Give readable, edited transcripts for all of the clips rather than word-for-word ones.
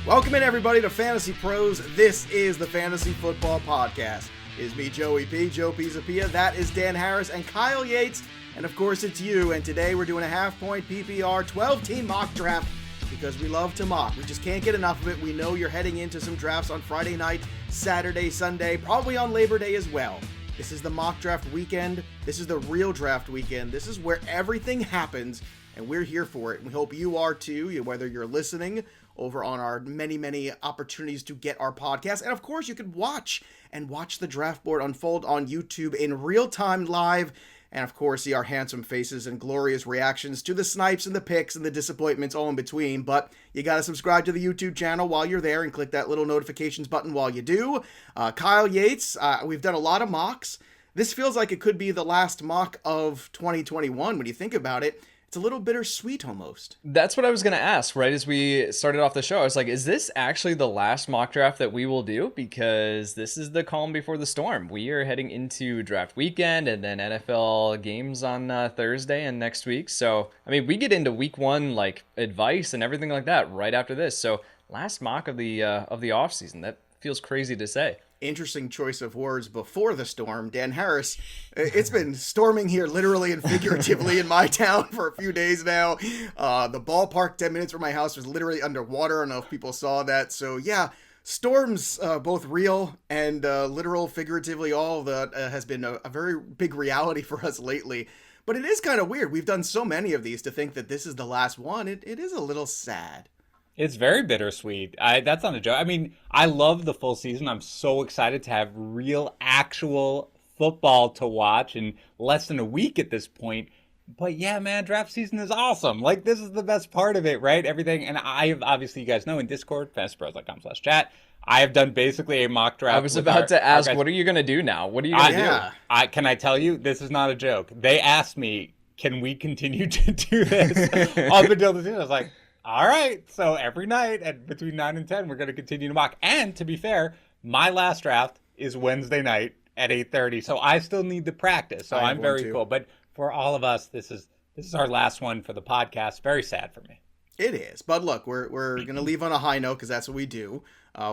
Welcome in, everybody, to Fantasy Pros. This is the Fantasy Football Podcast. It's me, Joey P, Joe Pizzapia. That is Dan Harris and Kyle Yates. And, of course, it's you. And today we're doing a half-point PPR 12-team mock draft because we love to mock. We just can't get enough of it. We know you're heading into some drafts on Friday night, Saturday, Sunday, probably on Labor Day as well. This is the mock draft weekend. This is the real draft weekend. This is where everything happens, and we're here for it. We hope you are too, whether you're listening over on our many opportunities to get our podcast. And of course, you can watch the draft board unfold on YouTube in real time live. And of course, see our handsome faces and glorious reactions to the snipes and the picks and the disappointments all in between. But you got to subscribe to the YouTube channel while you're there and click that little notifications button while you do. Kyle Yates, we've done a lot of mocks. This feels like it could be the last mock of 2021 when you think about it. It's a little bittersweet almost. That's what I was going to ask, right? As we started off the show, I was like, is this actually the last mock draft that we will do? Because this is the calm before the storm. We are heading into draft weekend and then NFL games on Thursday and next week. So, I mean, we get into week one, like advice and everything like that right after this. So last mock of the off season. That feels crazy to say. Interesting choice of words before the storm. Dan Harris, it's been storming here literally and figuratively in my town for a few days now. The ballpark 10 minutes from my house was literally underwater. I don't know if people saw that. So yeah, storms, both real and literal, figuratively, all of that has been a very big reality for us lately. But it is kind of weird. We've done so many of these to think that this is the last one. It is a little sad. It's very bittersweet. That's not a joke. I mean, I love the full season. I'm so excited to have real, actual football to watch in less than a week at this point. But yeah, man, draft season is awesome. Like, this is the best part of it, right? Everything. And I have, obviously, you guys know, in Discord, FantasyPros.com/chat, I have done basically a mock draft. I was about to ask, what are you going to do now? What are you going to do? Can I tell you? This is not a joke. They asked me, can we continue to do this up until the season? I was like, all right, so every night at between 9 and 10, we're going to continue to mock. And to be fair, my last draft is Wednesday night at 8:30, so I still need to practice. So I'm very cool. But for all of us, this is our last one for the podcast. Very sad for me. It is. But look, we're going to leave on a high note because that's what we do.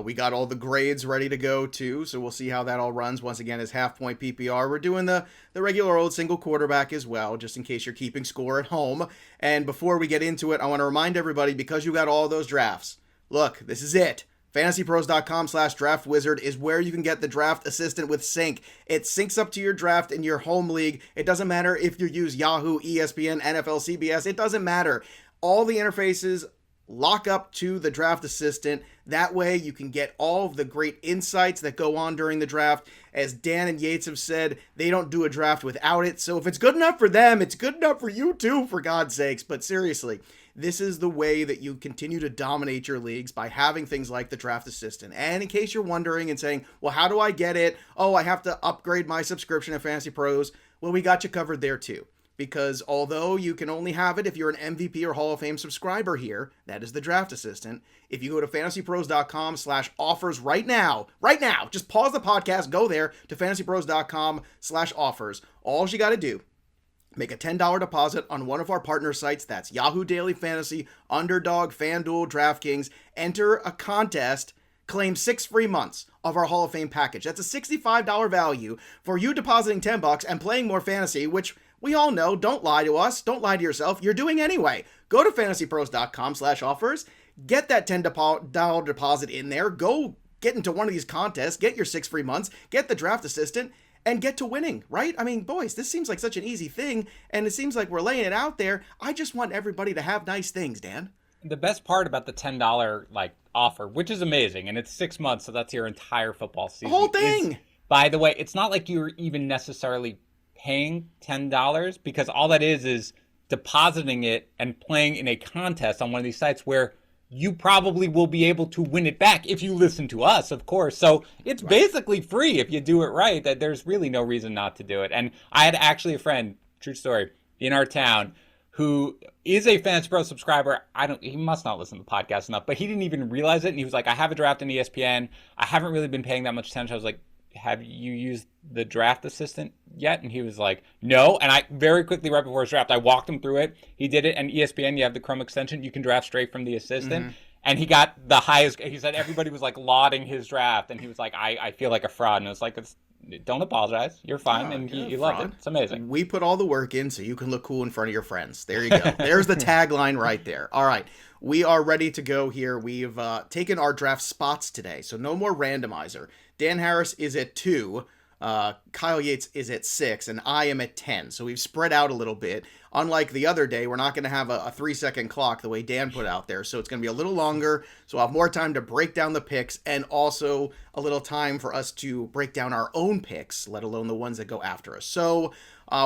We got all the grades ready to go, too, so we'll see how that all runs. Once again, as half-point PPR. We're doing the regular old single quarterback as well, just in case you're keeping score at home. And before we get into it, I want to remind everybody, because you got all those drafts, look, this is it. FantasyPros.com/draftwizard is where you can get the draft assistant with sync. It syncs up to your draft in your home league. It doesn't matter if you use Yahoo, ESPN, NFL, CBS. It doesn't matter. All the interfaces lock up to the draft assistant. That way you can get all of the great insights that go on during the draft. As Dan and Yates have said, they don't do a draft without it. So if it's good enough for them, it's good enough for you too, for God's sakes. But seriously, this is the way that you continue to dominate your leagues, by having things like the draft assistant. And in case you're wondering and saying, well, how do I get it? Oh, I have to upgrade my subscription at Fantasy Pros. Well, we got you covered there too. Because although you can only have it if you're an MVP or Hall of Fame subscriber here, that is the draft assistant. If you go to FantasyPros.com/offers right now, just pause the podcast, go there to FantasyPros.com/offers. All you got to do, make a $10 deposit on one of our partner sites. That's Yahoo Daily Fantasy, Underdog, FanDuel, DraftKings. Enter a contest. Claim 6 free months of our Hall of Fame package. That's a $65 value for you depositing $10 and playing more fantasy, which we all know, don't lie to us, don't lie to yourself, you're doing anyway. Go to FantasyPros.com/offers, get that $10 deposit in there, go get into one of these contests, get your 6 free months, get the draft assistant, and get to winning, right? I mean, boys, this seems like such an easy thing, and it seems like we're laying it out there. I just want everybody to have nice things, Dan. The best part about the $10 offer, which is amazing, and it's 6 months, so that's your entire football season. The whole thing! By the way, it's not like you're even necessarily paying $10, because all that is depositing it and playing in a contest on one of these sites where you probably will be able to win it back if you listen to us, of course. So it's basically free if you do it right. That there's really no reason not to do it. And I had actually a friend, true story, in our town who is a Fantasy Pro subscriber. He must not listen to the podcast enough, but he didn't even realize it. And he was like, I have a draft in ESPN. I haven't really been paying that much attention. I was like, have you used the draft assistant yet? And he was like, no. And I very quickly, right before his draft, I walked him through it. He did it. And ESPN, you have the Chrome extension. You can draft straight from the assistant. And he got the highest. He said everybody was like lauding his draft, and he was like, I feel like a fraud. And it's like, don't apologize. You're fine. And he loved it. It's amazing. We put all the work in so you can look cool in front of your friends. There you go. There's the tagline right there. All right. We are ready to go here. We've taken our draft spots today, so no more randomizer. Dan Harris is at 2. Kyle Yates is at 6, and I am at 10. So we've spread out a little bit. Unlike the other day, we're not going to have a 3-second clock the way Dan put out there. So it's going to be a little longer. So I'll have more time to break down the picks and also a little time for us to break down our own picks, let alone the ones that go after us. So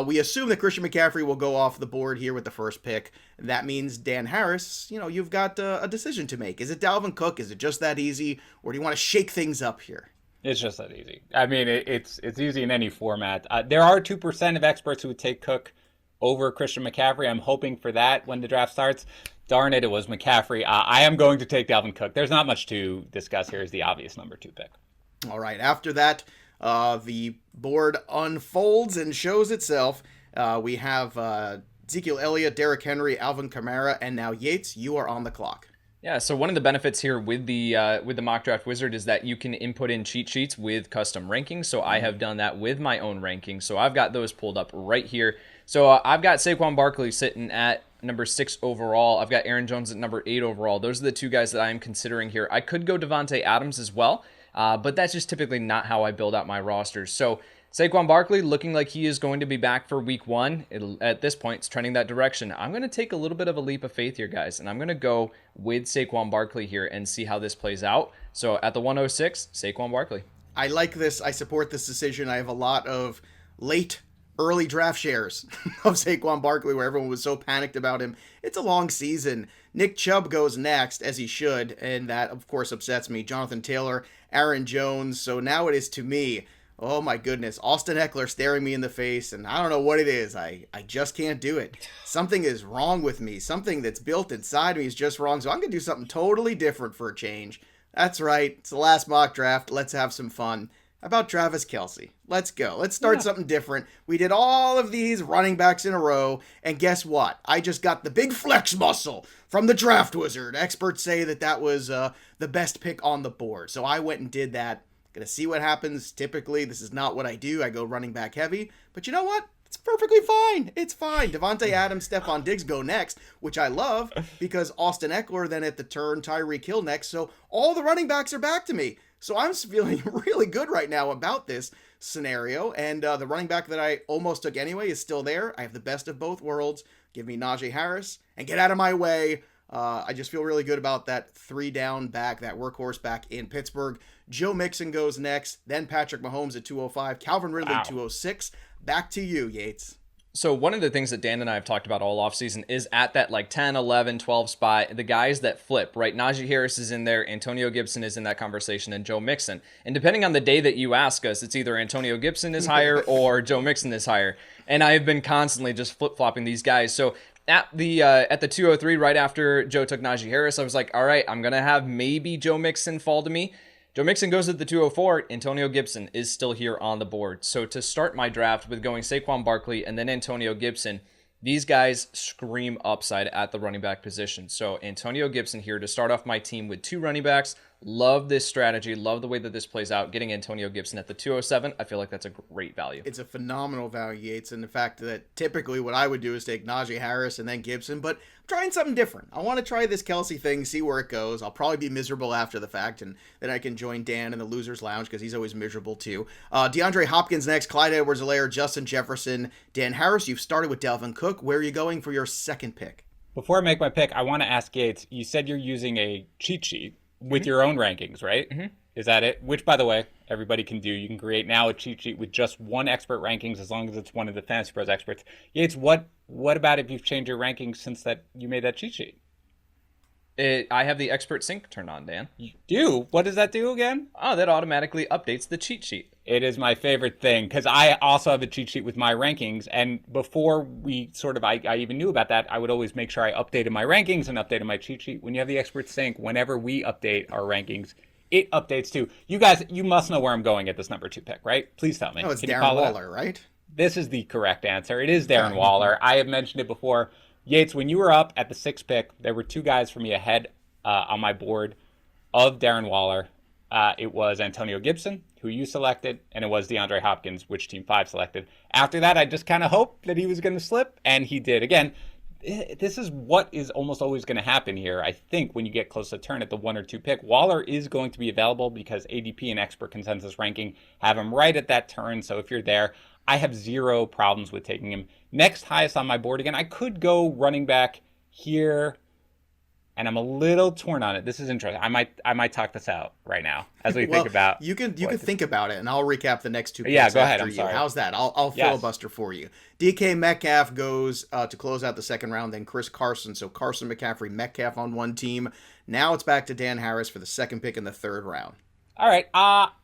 we assume that Christian McCaffrey will go off the board here with the first pick. That means Dan Harris, you've got a decision to make. Is it Dalvin Cook? Is it just that easy? Or do you want to shake things up here? It's just that easy. I mean, it's easy in any format. There are 2% of experts who would take Cook over Christian McCaffrey. I'm hoping for that when the draft starts. Darn it was McCaffrey. I am going to take Dalvin Cook. There's not much to discuss here. Is the obvious number 2 pick. All right. After that, the board unfolds and shows itself. We have Ezekiel Elliott, Derrick Henry, Alvin Kamara, and now Yates. You are on the clock. Yeah, so one of the benefits here with the mock draft wizard is that you can input in cheat sheets with custom rankings. So I have done that with my own rankings. So I've got those pulled up right here. So I've got Saquon Barkley sitting at number 6 overall. I've got Aaron Jones at number 8 overall. Those are the 2 guys that I'm considering here. I could go Devontae Adams as well, but that's just typically not how I build out my rosters. So Saquon Barkley looking like he is going to be back for week 1. At this point, it's trending that direction. I'm going to take a little bit of a leap of faith here, guys, and I'm going to go with Saquon Barkley here and see how this plays out. So at the 106, Saquon Barkley. I like this. I support this decision. I have a lot of early draft shares of Saquon Barkley where everyone was so panicked about him. It's a long season. Nick Chubb goes next, as he should, and that, of course, upsets me. Jonathan Taylor, Aaron Jones. So now it is to me. Oh my goodness, Austin Eckler staring me in the face, and I don't know what it is. I just can't do it. Something is wrong with me. Something that's built inside me is just wrong, so I'm going to do something totally different for a change. That's right, it's the last mock draft. Let's have some fun. How about Travis Kelsey? Let's go. Let's start something different. We did all of these running backs in a row, and guess what? I just got the big flex muscle from the draft wizard. Experts say that was the best pick on the board, so I went and did that. Gonna see what happens. Typically, this is not what I do. I go running back heavy. But you know what? It's perfectly fine. It's fine. Devontae Adams, Stephon Diggs go next, which I love because Austin Eckler then at the turn, Tyreek Hill next. So all the running backs are back to me. So I'm feeling really good right now about this scenario. And the running back that I almost took anyway is still there. I have the best of both worlds. Give me Najee Harris and get out of my way. I just feel really good about that 3-down back, that workhorse back in Pittsburgh. Joe Mixon goes next, then Patrick Mahomes at 205, Calvin Ridley 206. Back to you, Yates. So one of the things that Dan and I have talked about all offseason is at that 10, 11, 12 spot, the guys that flip, right? Najee Harris is in there, Antonio Gibson is in that conversation, and Joe Mixon. And depending on the day that you ask us, it's either Antonio Gibson is higher or Joe Mixon is higher. And I have been constantly just flip-flopping these guys. So at the 203, right after Joe took Najee Harris, I was like, all right, I'm going to have maybe Joe Mixon fall to me. Joe Mixon goes at the 204. Antonio Gibson is still here on the board. So to start my draft with going Saquon Barkley and then Antonio Gibson, these guys scream upside at the running back position. So Antonio Gibson here to start off my team with 2 running backs. Love this strategy. Love the way that this plays out. Getting Antonio Gibson at the 207, I feel like that's a great value. It's a phenomenal value, Yates, and the fact that typically what I would do is take Najee Harris and then Gibson, but I'm trying something different. I want to try this Kelsey thing, see where it goes. I'll probably be miserable after the fact, and then I can join Dan in the Loser's Lounge because he's always miserable too. DeAndre Hopkins next, Clyde Edwards-Helaire, Justin Jefferson, Dan Harris. You've started with Dalvin Cook. Where are you going for your second pick? Before I make my pick, I want to ask Yates, you said you're using a cheat sheet with your own rankings, right? Mm-hmm. Is that it? Which, by the way, everybody can do. You can create now a cheat sheet with just one expert rankings as long as it's one of the FantasyPros experts. Yates, what about if you've changed your rankings since that you made that cheat sheet? I have the expert sync turned on, Dan. You do? What does that do again? Oh, that automatically updates the cheat sheet. It is my favorite thing because I also have a cheat sheet with my rankings. And before we I even knew about that, I would always make sure I updated my rankings and updated my cheat sheet. When you have the expert sync, whenever we update our rankings, it updates too. You guys, you must know where I'm going at this number 2 pick, right? Please tell me. No, it's Darren Waller, right? This is the correct answer. It is Darren Waller. I have mentioned it before. Yates, when you were up at the 6th pick, there were 2 guys for me ahead on my board of Darren Waller. It was Antonio Gibson, who you selected, and it was DeAndre Hopkins, which Team 5 selected. After that, I just kind of hoped that he was going to slip, and he did. Again, this is what is almost always going to happen here. I think when you get close to turn at the 1 or 2 pick, Waller is going to be available because ADP and expert consensus ranking have him right at that turn. So if you're there, I have zero problems with taking him. Next highest on my board, again, I could go running back here, and I'm a little torn on it. This is interesting. I might talk this out right now as we think about. You can think about it, and I'll recap the next 2 picks. Yeah, go ahead. I'm sorry. How's that? I'll filibuster for you. DK Metcalf goes to close out the second round. Then Chris Carson. So Carson, McCaffrey, Metcalf on one team. Now it's back to Dan Harris for the second pick in the third round. All right.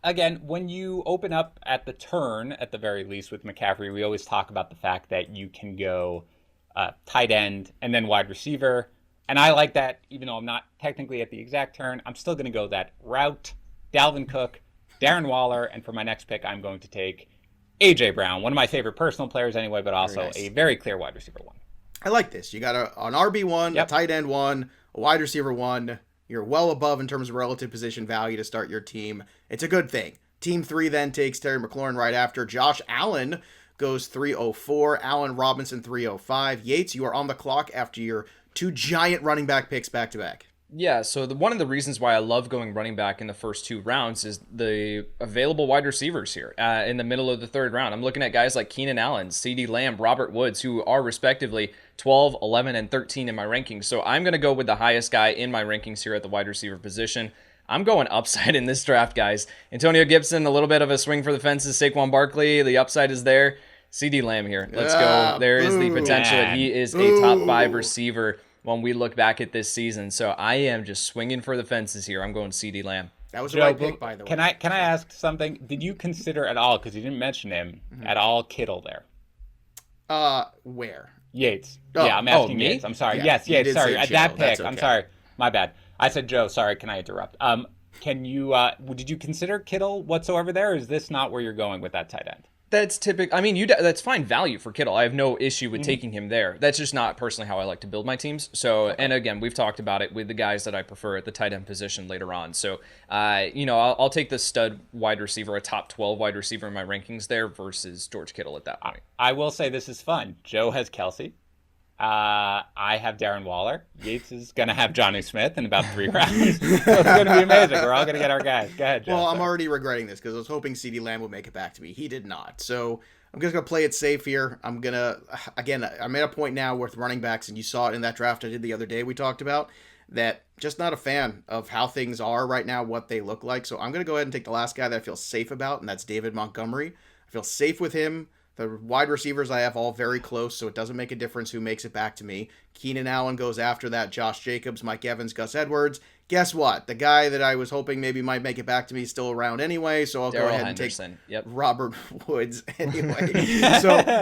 Again, when you open up at the turn, at the very least with McCaffrey, we always talk about the fact that you can go tight end and then wide receiver. And I like that, even though I'm not technically at the exact turn, I'm still going to go that route. Dalvin Cook, Darren Waller, and for my next pick, I'm going to take A.J. Brown, one of my favorite personal players anyway, but also a very clear wide receiver 1. I like this. You got an RB1, Yep. a tight end 1, a wide receiver 1. You're well above in terms of relative position value to start your team. It's a good thing. Team 3 then takes Terry McLaurin right after. Josh Allen goes 304. Allen Robinson 305. Yates, you are on the clock after your 2 giant running back picks back to back. Yeah, so one of the reasons why I love going running back in the first 2 rounds is the available wide receivers here in the middle of the third round. I'm looking at guys like Keenan Allen, CeeDee Lamb, Robert Woods, who are respectively 12, 11, and 13 in my rankings. So I'm going to go with the highest guy in my rankings here at the wide receiver position. I'm going upside in this draft, guys. Antonio Gibson, a little bit of a swing for the fences. Saquon Barkley, the upside is there. CeeDee Lamb here. Let's go. There is the potential that he is a top 5 receiver when we look back at this season. So I am just swinging for the fences here. I'm going CeeDee Lamb. That was the right pick, by the way. Can I ask something? Did you consider at all, because you didn't mention him, at all Kittle there? Where? Yates. Yeah, I'm asking me? Yates. I'm sorry. Yeah, Yes, Yates. Sorry. At Joe. that pick. That's okay. I'm sorry. My bad. I said Joe. Sorry. Can I interrupt? Can you, did you consider Kittle whatsoever there, or is this not where you're going with that tight end? That's typical. I mean, that's fine value for Kittle. I have no issue with taking him there. That's just not personally how I like to build my teams. So, and again, we've talked about it with the guys that I prefer at the tight end position later on. So, I'll take the stud wide receiver, a top 12 wide receiver in my rankings there versus George Kittle at that point. I will say this is fun. Joe has Kelsey. I have Darren Waller. Yates is going to have Johnny Smith in about 3 rounds. So it's going to be amazing. We're all going to get our guys. Go ahead, Joe. Well, I'm already regretting this because I was hoping CeeDee Lamb would make it back to me. He did not. So I'm just going to play it safe here. I'm at a point now with running backs, and you saw it in that draft I did the other day we talked about, that just not a fan of how things are right now, what they look like. So I'm going to go ahead and take the last guy that I feel safe about, and that's David Montgomery. I feel safe with him. The wide receivers I have all very close, so it doesn't make a difference who makes it back to me. Keenan Allen goes after that. Josh Jacobs, Mike Evans, Gus Edwards. Guess what? The guy that I was hoping maybe might make it back to me is still around anyway, so I'll go ahead and take Robert Woods anyway.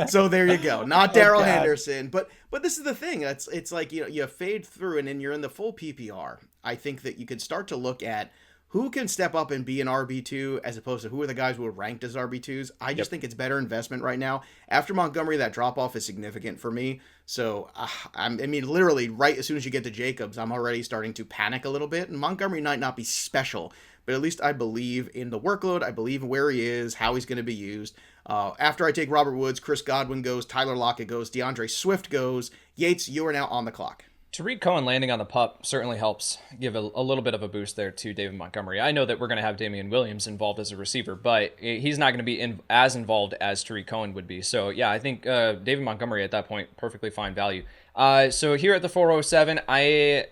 so there you go. Not Daryl Henderson, but this is the thing. It's like you fade through and then you're in the full PPR. I think that you could start to look at who can step up and be an RB2 as opposed to who are the guys who are ranked as RB2s. I just think it's better investment right now. After Montgomery, that drop-off is significant for me. So, literally, right as soon as you get to Jacobs, I'm already starting to panic a little bit. And Montgomery might not be special, but at least I believe in the workload. I believe in where he is, how he's going to be used. After I take Robert Woods, Chris Godwin goes, Tyler Lockett goes, DeAndre Swift goes. Yates, you are now on the clock. Tariq Cohen landing on the pup certainly helps give a little bit of a boost there to David Montgomery. I know that we're going to have Damian Williams involved as a receiver, but he's not going to be as involved as Tariq Cohen would be. So, yeah, I think David Montgomery at that point, perfectly fine value. So here at the 407, I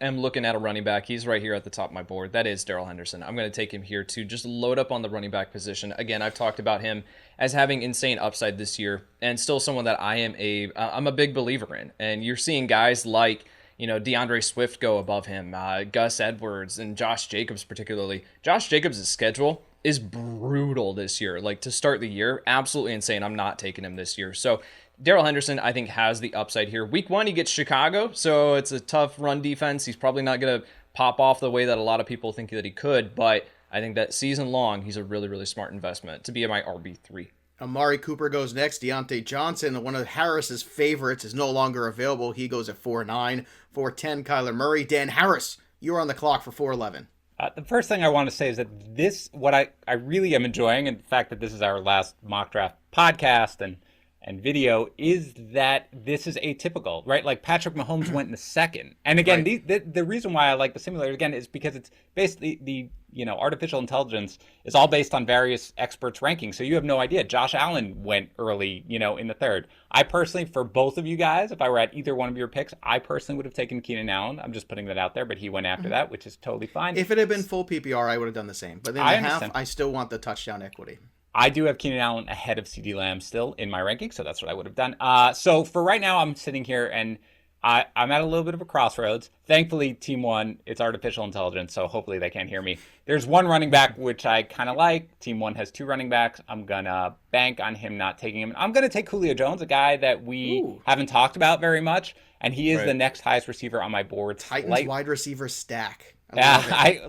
am looking at a running back. He's right here at the top of my board. That is Daryl Henderson. I'm going to take him here to just load up on the running back position. Again, I've talked about him as having insane upside this year and still someone that I'm a big believer in. And you're seeing guys like DeAndre Swift go above him, Gus Edwards, and Josh Jacobs particularly. Josh Jacobs' schedule is brutal this year. Like, to start the year, absolutely insane. I'm not taking him this year. So Daryl Henderson, I think, has the upside here. Week 1, he gets Chicago, so it's a tough run defense. He's probably not going to pop off the way that a lot of people think that he could, but I think that season long, he's a really, really smart investment to be my RB3. Amari Cooper goes next. Deontay Johnson, one of Harris's favorites, is no longer available. He goes at 4-9. 4-10, Kyler Murray. Dan Harris you're on the clock for 411. The first thing I want to say is that what I really am enjoying, and the fact that this is our last mock draft podcast and video, is that this is atypical, right? Like Patrick Mahomes went in the second. And again, right. the reason why I like the simulator, again, is because it's basically the artificial intelligence is all based on various experts' rankings. So you have no idea. Josh Allen went early, in the third. I personally, for both of you guys, if I were at either one of your picks, I personally would have taken Keenan Allen. I'm just putting that out there, but he went after that, which is totally fine. If it had been full PPR, I would have done the same. But then in half, I still want the touchdown equity. I do have Keenan Allen ahead of CeeDee Lamb still in my ranking, so that's what I would have done. So for right now, I'm sitting here and I'm at a little bit of a crossroads. Thankfully, Team 1, it's artificial intelligence, so hopefully they can't hear me. There's one running back, which I kind of like. Team 1 has 2 running backs. I'm going to bank on him not taking him. I'm going to take Julio Jones, a guy that we haven't talked about very much, and he is the next highest receiver on my board. Titans wide receiver stack.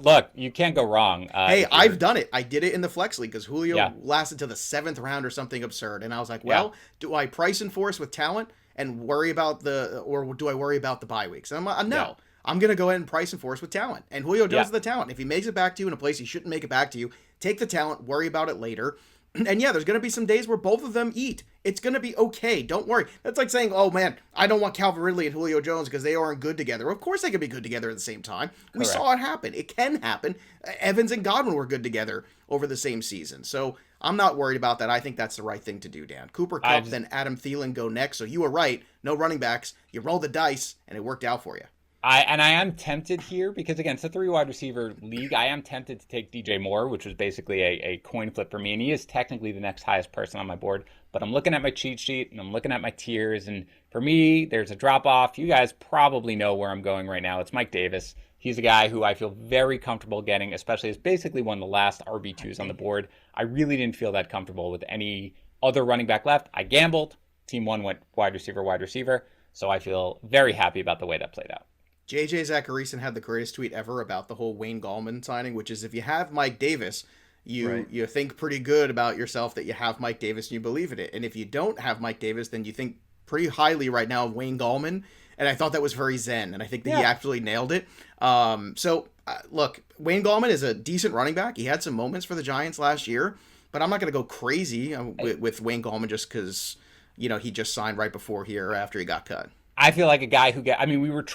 Look, you can't go wrong. Hey, I've done it. I did it in the flex league because Julio lasted to the 7th round or something absurd, and I was like, well, do I price enforce with talent and worry about or do I worry about the bye weeks? And I'm no. I'm going to go ahead and price enforce with talent. And Julio does the talent. If he makes it back to you in a place he shouldn't make it back to you, take the talent, worry about it later. And there's going to be some days where both of them eat. It's going to be okay. Don't worry. That's like saying, oh man, I don't want Calvin Ridley and Julio Jones because they aren't good together. Well, of course they can be good together at the same time. We saw it happen. It can happen. Evans and Godwin were good together over the same season. So I'm not worried about that. I think that's the right thing to do, Dan. Cooper Kupp, then Adam Thielen go next. So you were right. No running backs. You roll the dice, and it worked out for you. I am tempted here because, again, it's a 3 wide receiver league. I am tempted to take DJ Moore, which was basically a coin flip for me. And he is technically the next highest person on my board. But I'm looking at my cheat sheet and I'm looking at my tiers. And for me, there's a drop off. You guys probably know where I'm going right now. It's Mike Davis. He's a guy who I feel very comfortable getting, especially as basically one of the last RB2s on the board. I really didn't feel that comfortable with any other running back left. I gambled. Team 1 went wide receiver. So I feel very happy about the way that played out. JJ Zacharyson had the greatest tweet ever about the whole Wayne Gallman signing, which is if you have Mike Davis, you think pretty good about yourself that you have Mike Davis and you believe in it. And if you don't have Mike Davis, then you think pretty highly right now of Wayne Gallman. And I thought that was very zen, and I think that he absolutely nailed it. Look, Wayne Gallman is a decent running back. He had some moments for the Giants last year, but I'm not going to go crazy with Wayne Gallman just because he just signed right before here after he got cut. I feel like a guy who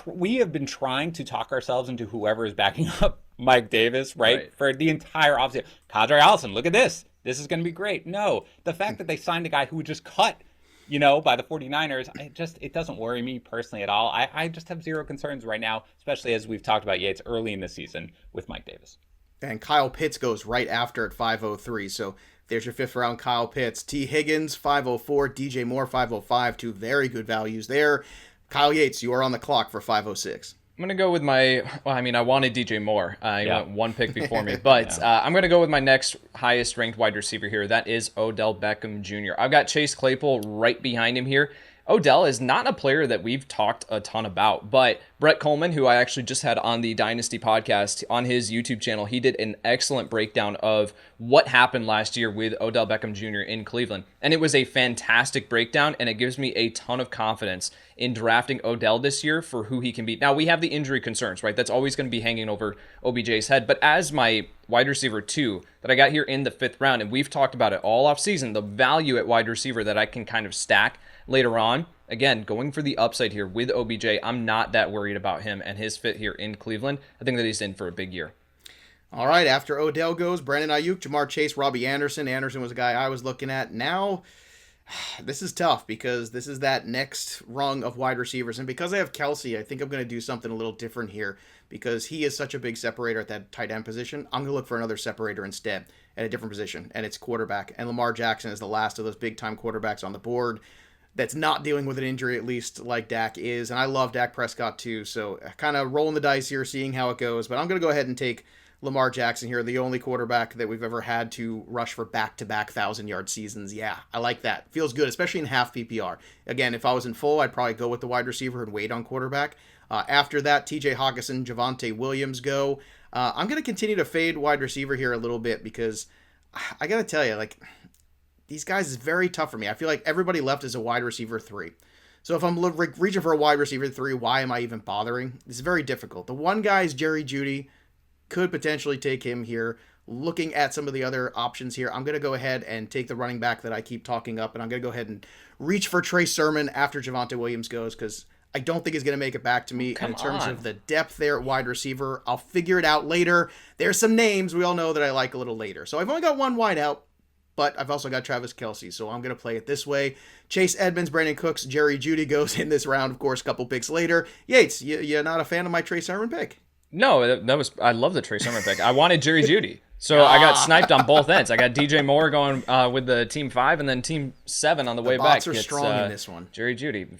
we have been trying to talk ourselves into whoever is backing up Mike Davis, right? For the entire offseason. Kadra Allison, look at this. This is going to be great. No, the fact that they signed a guy who was just cut, by the 49ers, it doesn't worry me personally at all. I just have zero concerns right now, especially as we've talked about Yates early in the season with Mike Davis. And Kyle Pitts goes right after at 503. So there's your 5th round Kyle Pitts. T. Higgins, 504. DJ Moore, 505. 2 very good values there. Kyle Yates, you are on the clock for 506. I'm going to go with I wanted DJ Moore. He went one pick before me. But I'm going to go with my next highest ranked wide receiver here. That is Odell Beckham Jr. I've got Chase Claypool right behind him here. Odell is not a player that we've talked a ton about, but Brett Coleman, who I actually just had on the Dynasty podcast on his YouTube channel, he did an excellent breakdown of what happened last year with Odell Beckham Jr. in Cleveland. And it was a fantastic breakdown, and it gives me a ton of confidence in drafting Odell this year for who he can be. Now, we have the injury concerns, right? That's always going to be hanging over OBJ's head. But as my wide receiver 2 that I got here in the 5th round, and we've talked about it all offseason, the value at wide receiver that I can kind of stack later on. Again, going for the upside here with OBJ, I'm not that worried about him and his fit here in Cleveland. I think that he's in for a big year. All right, after Odell goes, Brandon Ayuk, Jamar Chase, Robbie Anderson. Anderson was a guy I was looking at. Now, this is tough because this is that next rung of wide receivers. And because I have Kelsey, I think I'm going to do something a little different here because he is such a big separator at that tight end position. I'm going to look for another separator instead at a different position, and it's quarterback. And Lamar Jackson is the last of those big-time quarterbacks on the board that's not dealing with an injury, at least like Dak is. And I love Dak Prescott too, so kind of rolling the dice here, seeing how it goes. But I'm going to go ahead and take Lamar Jackson here, the only quarterback that we've ever had to rush for back-to-back 1,000-yard seasons. Yeah, I like that. Feels good, especially in half PPR. Again, if I was in full, I'd probably go with the wide receiver and wait on quarterback. After that, TJ Hawkinson, Javonte Williams go. I'm going to continue to fade wide receiver here a little bit because I got to tell you, these guys is very tough for me. I feel like everybody left is a wide receiver 3. So if I'm reaching for a wide receiver 3, why am I even bothering? It's very difficult. The one guy is Jerry Jeudy. Could potentially take him here. Looking at some of the other options here, I'm going to go ahead and take the running back that I keep talking up, and I'm going to go ahead and reach for Trey Sermon after Javonte Williams goes, because I don't think he's going to make it back to me. In terms of the depth there at wide receiver, I'll figure it out later. There's some names we all know that I like a little later. So I've only got one wide out, but I've also got Travis Kelsey, so I'm going to play it this way. Chase Edmonds, Brandon Cooks, Jerry Jeudy goes in this round, of course, a couple picks later. Yates, you're not a fan of my Trey Sermon pick? No, that was, I love the Trey Sermon pick. I wanted Jerry Jeudy. So I got sniped on both ends. I got DJ Moore going with the team 5, and then team 7 on the way back. The bots are strong in this one. Jerry Jeudy.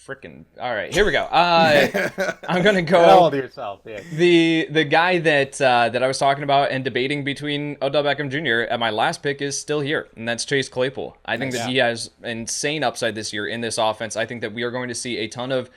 Freaking. All right, here we go. I'm going to go. All to yourself, yeah. The guy that I was talking about and debating between Odell Beckham Jr. at my last pick is still here, and that's Chase Claypool. I think that he has insane upside this year in this offense. I think that we are going to see a ton of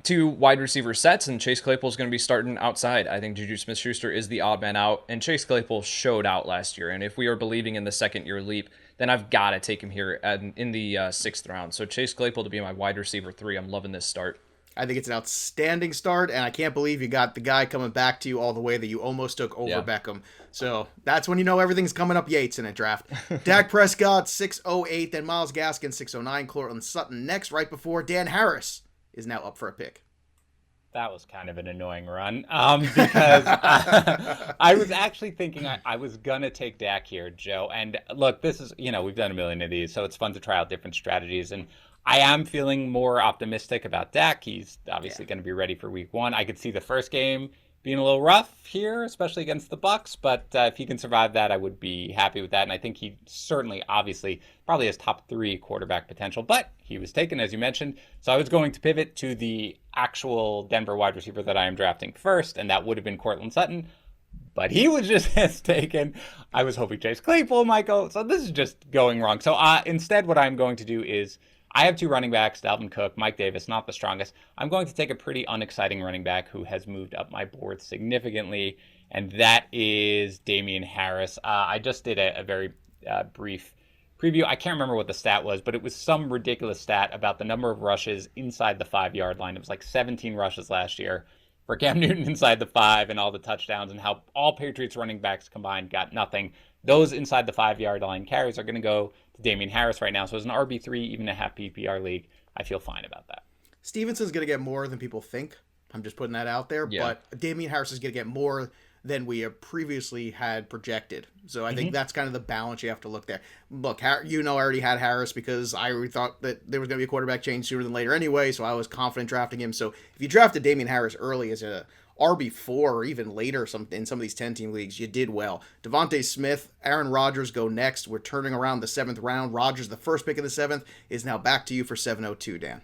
2 wide receiver sets, and Chase Claypool is going to be starting outside. I think Juju Smith-Schuster is the odd man out, and Chase Claypool showed out last year. And if we are believing in the second-year leap, then I've got to take him here in the 6th round. So Chase Claypool to be my wide receiver 3. I'm loving this start. I think it's an outstanding start, and I can't believe you got the guy coming back to you all the way that you almost took over Beckham. So that's when you know everything's coming up Yates in a draft. Dak Prescott, 608, then Myles Gaskin, 609, Cortland Sutton next, right before Dan Harris is now up for a pick. That was kind of an annoying run because I was actually thinking I was going to take Dak here, Joe. And look, this is, we've done a million of these, so it's fun to try out different strategies. And I am feeling more optimistic about Dak. He's obviously going to be ready for week 1. I could see the first game being a little rough here, especially against the Bucs, but if he can survive that, I would be happy with that. And I think he certainly, obviously, probably has top 3 quarterback potential, but he was taken, as you mentioned. So I was going to pivot to the actual Denver wide receiver that I am drafting first, and that would have been Cortland Sutton, but he was just taken. I was hoping Chase Claypool might go, so this is just going wrong. So instead, what I'm going to do is, I have 2 running backs, Dalvin Cook, Mike Davis, not the strongest. I'm going to take a pretty unexciting running back who has moved up my board significantly, and that is Damian Harris. I just did a very brief preview. I can't remember what the stat was, but it was some ridiculous stat about the number of rushes inside the 5-yard line. It was like 17 rushes last year for Cam Newton inside the 5 and all the touchdowns, and how all Patriots running backs combined got nothing. Those inside the 5-yard line carries are going to go to Damian Harris right now. So as an RB3, even a half PPR league, I feel fine about that. Stevenson's going to get more than people think. I'm just putting that out there. Yeah. But Damian Harris is going to get more than we have previously had projected. So I think that's kind of the balance you have to look there. Look, I already had Harris because I already thought that there was going to be a quarterback change sooner than later anyway, so I was confident drafting him. So if you drafted Damian Harris early as a RB4 or even later in some of these 10-team leagues, you did well. Devontae Smith, Aaron Rodgers go next. We're turning around the 7th round. Rodgers, the first pick of the 7th, is now back to you for 702, Dan.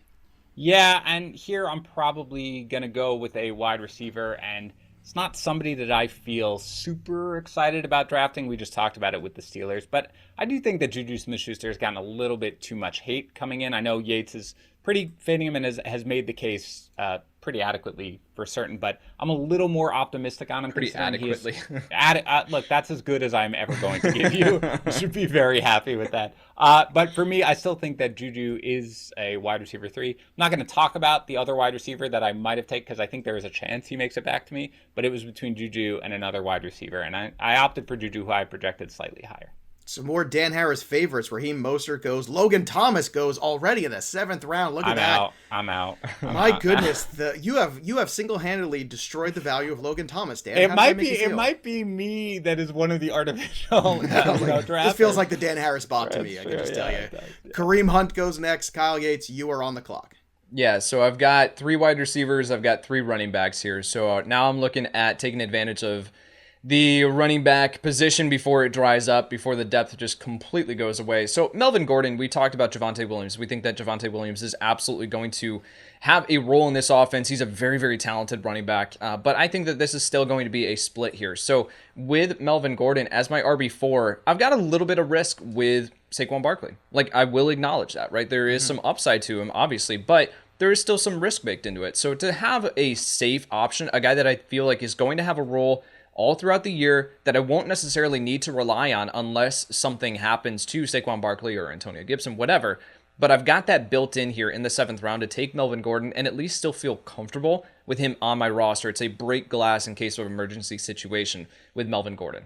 Yeah, and here I'm probably going to go with a wide receiver, and it's not somebody that I feel super excited about drafting. We just talked about it with the Steelers, but I do think that Juju Smith-Schuster has gotten a little bit too much hate coming in. I know Yates is pretty fading him and has made the case pretty adequately for certain, but I'm a little more optimistic on him. Pretty adequately. Look, that's as good as I'm ever going to give you. You should be very happy with that. But for me, I still think that Juju is a wide receiver 3. I'm not going to talk about the other wide receiver that I might have taken because I think there is a chance he makes it back to me, but it was between Juju and another wide receiver, and I opted for Juju, who I projected slightly higher. Some more Dan Harris favorites. Raheem Mostert goes. Logan Thomas goes already in the 7th round. Look at that. I'm out. My goodness, you have single-handedly destroyed the value of Logan Thomas, Dan. It might be me that is one of the artificial draft. This feels like the Dan Harris bot to me. I can just tell you. Kareem Hunt goes next. Kyle Yates, you are on the clock. Yeah, so I've got 3 wide receivers. I've got 3 running backs here. So now I'm looking at taking advantage of the running back position before it dries up, before the depth just completely goes away. So Melvin Gordon, we talked about Javonte Williams. We think that Javonte Williams is absolutely going to have a role in this offense. He's a very, very talented running back, but I think that this is still going to be a split here. So with Melvin Gordon as my RB4, I've got a little bit of risk with Saquon Barkley. Like, I will acknowledge that, right? There is some upside to him, obviously, but there is still some risk baked into it. So to have a safe option, a guy that I feel like is going to have a role all throughout the year that I won't necessarily need to rely on unless something happens to Saquon Barkley or Antonio Gibson, whatever, but I've got that built in here in the 7th round to take Melvin Gordon and at least still feel comfortable with him on my roster. It's a break glass in case of emergency situation with Melvin Gordon.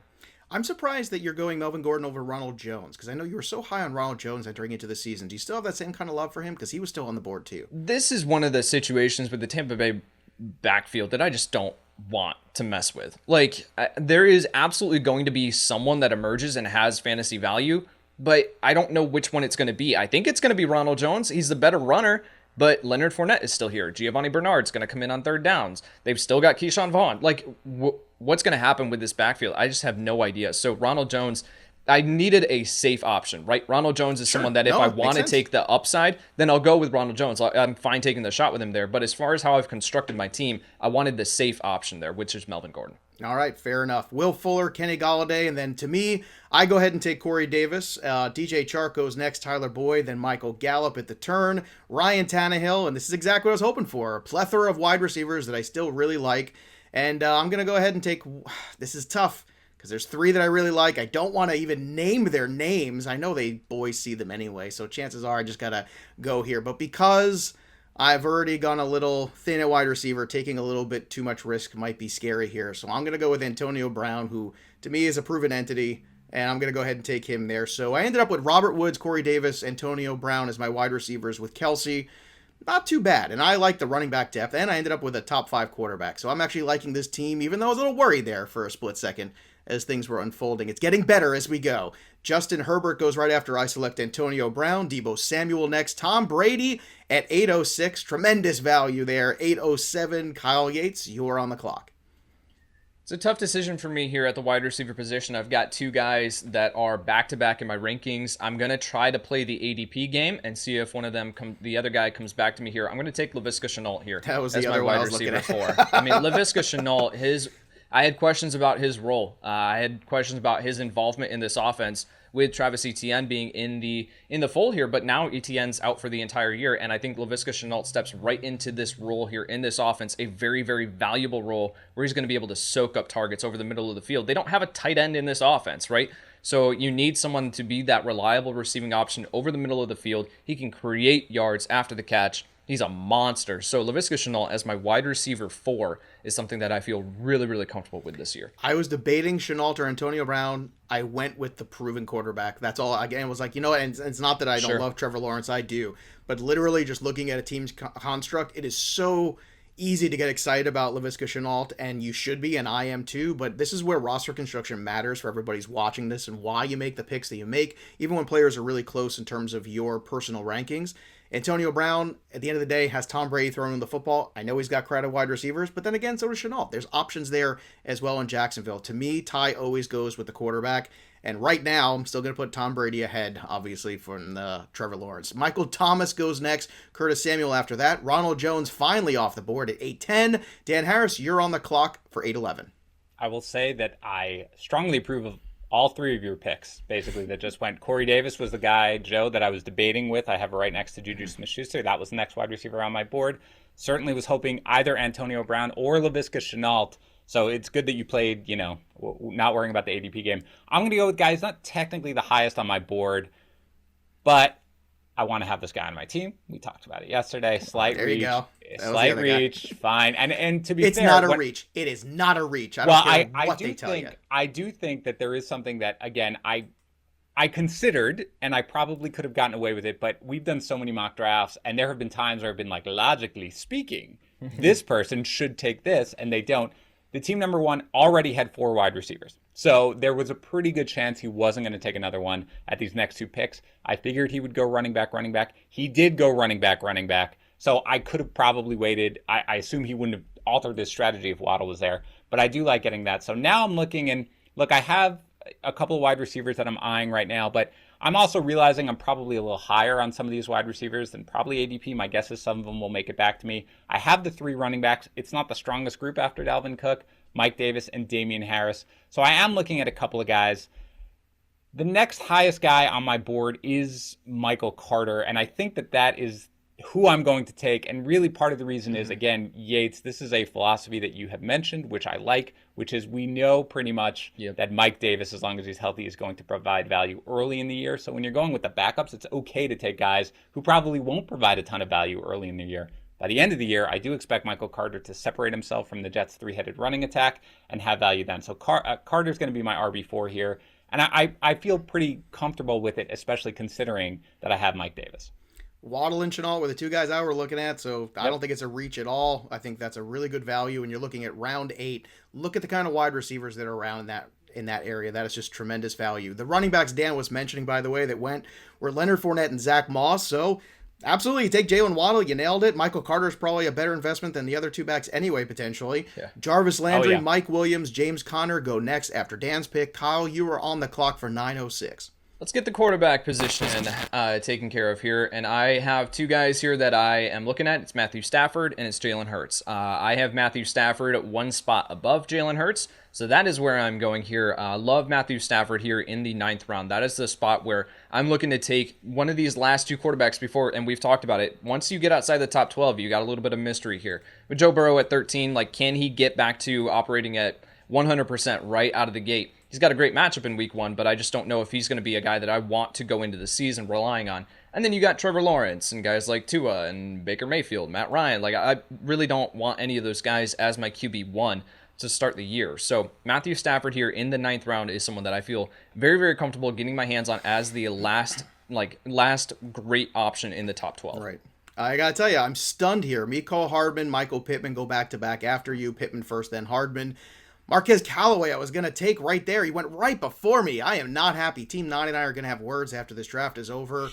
I'm surprised that you're going Melvin Gordon over Ronald Jones, because I know you were so high on Ronald Jones entering into the season. Do you still have that same kind of love for him? Because he was still on the board too. This is one of the situations with the Tampa Bay backfield that I just don't want to mess with. Like, there is absolutely going to be someone that emerges and has fantasy value, but I don't know which one it's going to be. I think it's going to be Ronald Jones. He's the better runner, but Leonard Fournette is still here. Giovanni Bernard's going to come in on 3rd downs. They've still got Keyshawn Vaughn. Like, what's going to happen with this backfield? I just have no idea. So Ronald Jones, I needed a safe option, right? Ronald Jones is someone that if I want to take the upside, then I'll go with Ronald Jones. I'm fine taking the shot with him there. But as far as how I've constructed my team, I wanted the safe option there, which is Melvin Gordon. All right, fair enough. Will Fuller, Kenny Golladay, and then to me, I go ahead and take Corey Davis. DJ Chark goes next, Tyler Boyd, then Michael Gallup at the turn, Ryan Tannehill, and this is exactly what I was hoping for. A plethora of wide receivers that I still really like. And I'm going to go ahead and take, this is tough, because there's 3 that I really like. I don't want to even name their names. I know they boys see them anyway, so chances are I just got to go here. But because I've already gone a little thin at wide receiver, taking a little bit too much risk might be scary here. So I'm going to go with Antonio Brown, who to me is a proven entity, and I'm going to go ahead and take him there. So I ended up with Robert Woods, Corey Davis, Antonio Brown as my wide receivers with Kelsey. Not too bad, and I like the running back depth, and I ended up with a top 5 quarterback. So I'm actually liking this team, even though I was a little worried there for a split second as things were unfolding. It's getting better as we go. Justin Herbert goes right after I select Antonio Brown. Deebo Samuel next. Tom Brady at 806. Tremendous value there. 807. Kyle Yates, you're on the clock. It's a tough decision for me here at the wide receiver position. I've got 2 guys that are back-to-back in my rankings. I'm going to try to play the ADP game and see if one of them, the other guy comes back to me here. I'm going to take Laviska Shenault here as my wide receiver 4. I mean, Laviska Shenault, I had questions about his role. I had questions about his involvement in this offense with Travis Etienne being in the fold here, but now Etienne's out for the entire year, and I think Laviska Shenault steps right into this role here in this offense, a very, very valuable role where he's going to be able to soak up targets over the middle of the field. They don't have a tight end in this offense, right? So you need someone to be that reliable receiving option over the middle of the field. He can create yards after the catch. He's a monster. So Laviska Shenault as my wide receiver 4 is something that I feel really, really comfortable with this year. I was debating Shenault or Antonio Brown. I went with the proven quarterback. That's all. Again, was like, you know what? And it's not that I don't love Trevor Lawrence. I do. But literally just looking at a team's construct, it is so easy to get excited about Laviska Shenault, and you should be, and I am too. But this is where roster construction matters for everybody's watching this and why you make the picks that you make, even when players are really close in terms of your personal rankings. Antonio Brown, at the end of the day, has Tom Brady throwing him the football. I know he's got crowded wide receivers, but then again, so does Shenault. There's options there as well in Jacksonville. To me, Ty always goes with the quarterback. And right now, I'm still going to put Tom Brady ahead, obviously, from Trevor Lawrence. Michael Thomas goes next. Curtis Samuel after that. Ronald Jones finally off the board at 8:10. Dan Harris, you're on the clock for 8:11. I will say that I strongly approve of all 3 of your picks, basically, that just went. Corey Davis was the guy, Joe, that I was debating with. I have it right next to Juju Smith-Schuster. That was the next wide receiver on my board. Certainly was hoping either Antonio Brown or Laviska Shenault. So it's good that you played, not worrying about the ADP game. I'm going to go with guys not technically the highest on my board, but I want to have this guy on my team. We talked about it yesterday. Slight there reach. You go. Slight reach, fine. And to be it's fair, not a reach. It is not a reach. I don't care what they tell you. I do think that there is something that, again, I considered, and I probably could have gotten away with it, but we've done so many mock drafts, and there have been times where I've been like, logically speaking, this person should take this, and they don't. The team number 1 already had 4 wide receivers. So there was a pretty good chance he wasn't going to take another one at these next 2 picks. I figured he would go running back. He did go running back. So I could have probably waited. I assume he wouldn't have altered this strategy if Waddle was there. But I do like getting that. So now I'm looking, and look, I have a couple of wide receivers that I'm eyeing right now, but I'm also realizing I'm probably a little higher on some of these wide receivers than probably ADP. My guess is some of them will make it back to me. I have the 3 running backs. It's not the strongest group after Dalvin Cook, Mike Davis, and Damian Harris. So I am looking at a couple of guys. The next highest guy on my board is Michael Carter, and I think that is who I'm going to take. And really part of the reason is, again, Yates, this is a philosophy that you have mentioned, which I like, which is we know pretty much that Mike Davis, as long as he's healthy, is going to provide value early in the year. So when you're going with the backups, it's okay to take guys who probably won't provide a ton of value early in the year. By the end of the year, I do expect Michael Carter to separate himself from the Jets' three-headed running attack and have value then. So Carter's going to be my RB4 here. And I feel pretty comfortable with it, especially considering that I have Mike Davis. Waddle and Chenault were the two guys I were looking at, so I don't think it's a reach at all. I think that's a really good value, and you're looking at round 8. Look at the kind of wide receivers that are around in that area. That is just tremendous value. The running backs Dan was mentioning, by the way, that were Leonard Fournette and Zach Moss, so absolutely, you take Jalen Waddle, you nailed it. Michael Carter is probably a better investment than the other two backs anyway, potentially. Yeah. Jarvis Landry, Mike Williams, James Conner go next after Dan's pick. Kyle, you are on the clock for 9:06. Let's get the quarterback position taken care of here. And I have two guys here that I am looking at. It's Matthew Stafford and it's Jalen Hurts. I have Matthew Stafford at one spot above Jalen Hurts. So that is where I'm going here. Love Matthew Stafford here in the 9th round. That is the spot where I'm looking to take one of these last two quarterbacks before, and we've talked about it. Once you get outside the top 12, you got a little bit of mystery here. With Joe Burrow at 13, can he get back to operating at 100% right out of the gate? He's got a great matchup in week 1, but I just don't know if he's going to be a guy that I want to go into the season relying on. And then you got Trevor Lawrence and guys like Tua and Baker Mayfield, Matt Ryan. I really don't want any of those guys as my QB1 to start the year. So Matthew Stafford here in the 9th round is someone that I feel very, very comfortable getting my hands on as the last great option in the top 12. Right. I got to tell you, I'm stunned here. Mecole Hardman, Michael Pittman go back-to-back after you. Pittman first, then Hardman. Marquez Callaway I was going to take right there. He went right before me. I am not happy. Team 9 and I are going to have words after this draft is over.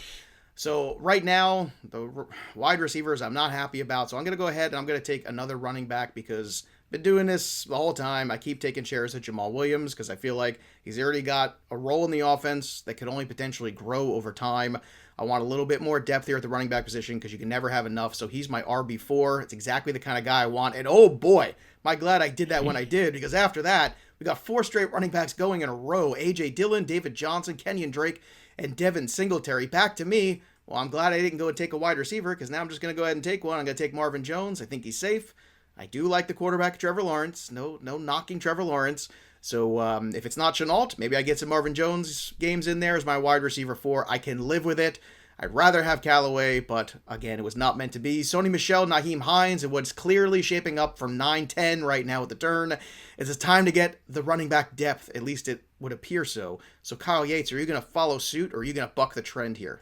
So right now, the wide receivers I'm not happy about. So I'm going to go ahead and I'm going to take another running back because I've been doing this the whole time. I keep taking shares of Jamal Williams because I feel like he's already got a role in the offense that could only potentially grow over time. I want a little bit more depth here at the running back position because you can never have enough. So he's my RB4. It's exactly the kind of guy I want. And oh boy, am I glad I did that when I did, because after that, we got 4 straight running backs going in a row. A.J. Dillon, David Johnson, Kenyon Drake, and Devin Singletary. Back to me. Well, I'm glad I didn't go and take a wide receiver because now I'm just going to go ahead and take one. I'm going to take Marvin Jones. I think he's safe. I do like the quarterback, Trevor Lawrence. No knocking Trevor Lawrence. So if it's not Chenault, maybe I get some Marvin Jones games in there as my wide receiver 4. I can live with it. I'd rather have Callaway, but again, it was not meant to be. Sony Michel, Nyheim Hines, and what's clearly shaping up from 9-10 right now at the turn. It's time to get the running back depth. At least it would appear so. So Kyle Yates, are you going to follow suit or are you going to buck the trend here?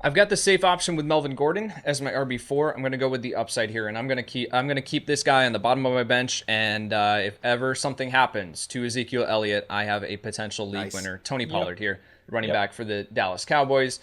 I've got the safe option with Melvin Gordon as my RB4. I'm going to go with the upside here, and I'm going to keep this guy on the bottom of my bench. And if ever something happens to Ezekiel Elliott, I have a potential league winner, Tony Pollard here, running back for the Dallas Cowboys.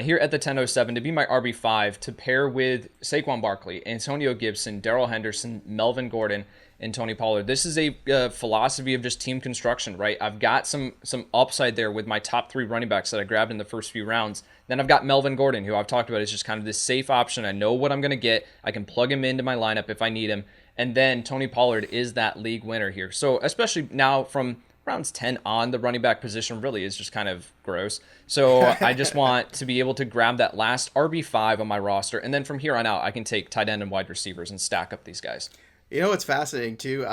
Here at the 10:07 to be my RB5 to pair with Saquon Barkley, Antonio Gibson, Daryl Henderson, Melvin Gordon, and Tony Pollard. This is a philosophy of just team construction, right? I've got some upside there with my top 3 running backs that I grabbed in the first few rounds. Then I've got Melvin Gordon, who I've talked about is just kind of this safe option. I know what I'm going to get. I can plug him into my lineup if I need him. And then Tony Pollard is that league winner here. So especially now from rounds 10 on, the running back position really is just kind of gross. So I just want to be able to grab that last RB5 on my roster. And then from here on out, I can take tight end and wide receivers and stack up these guys. You know what's fascinating too?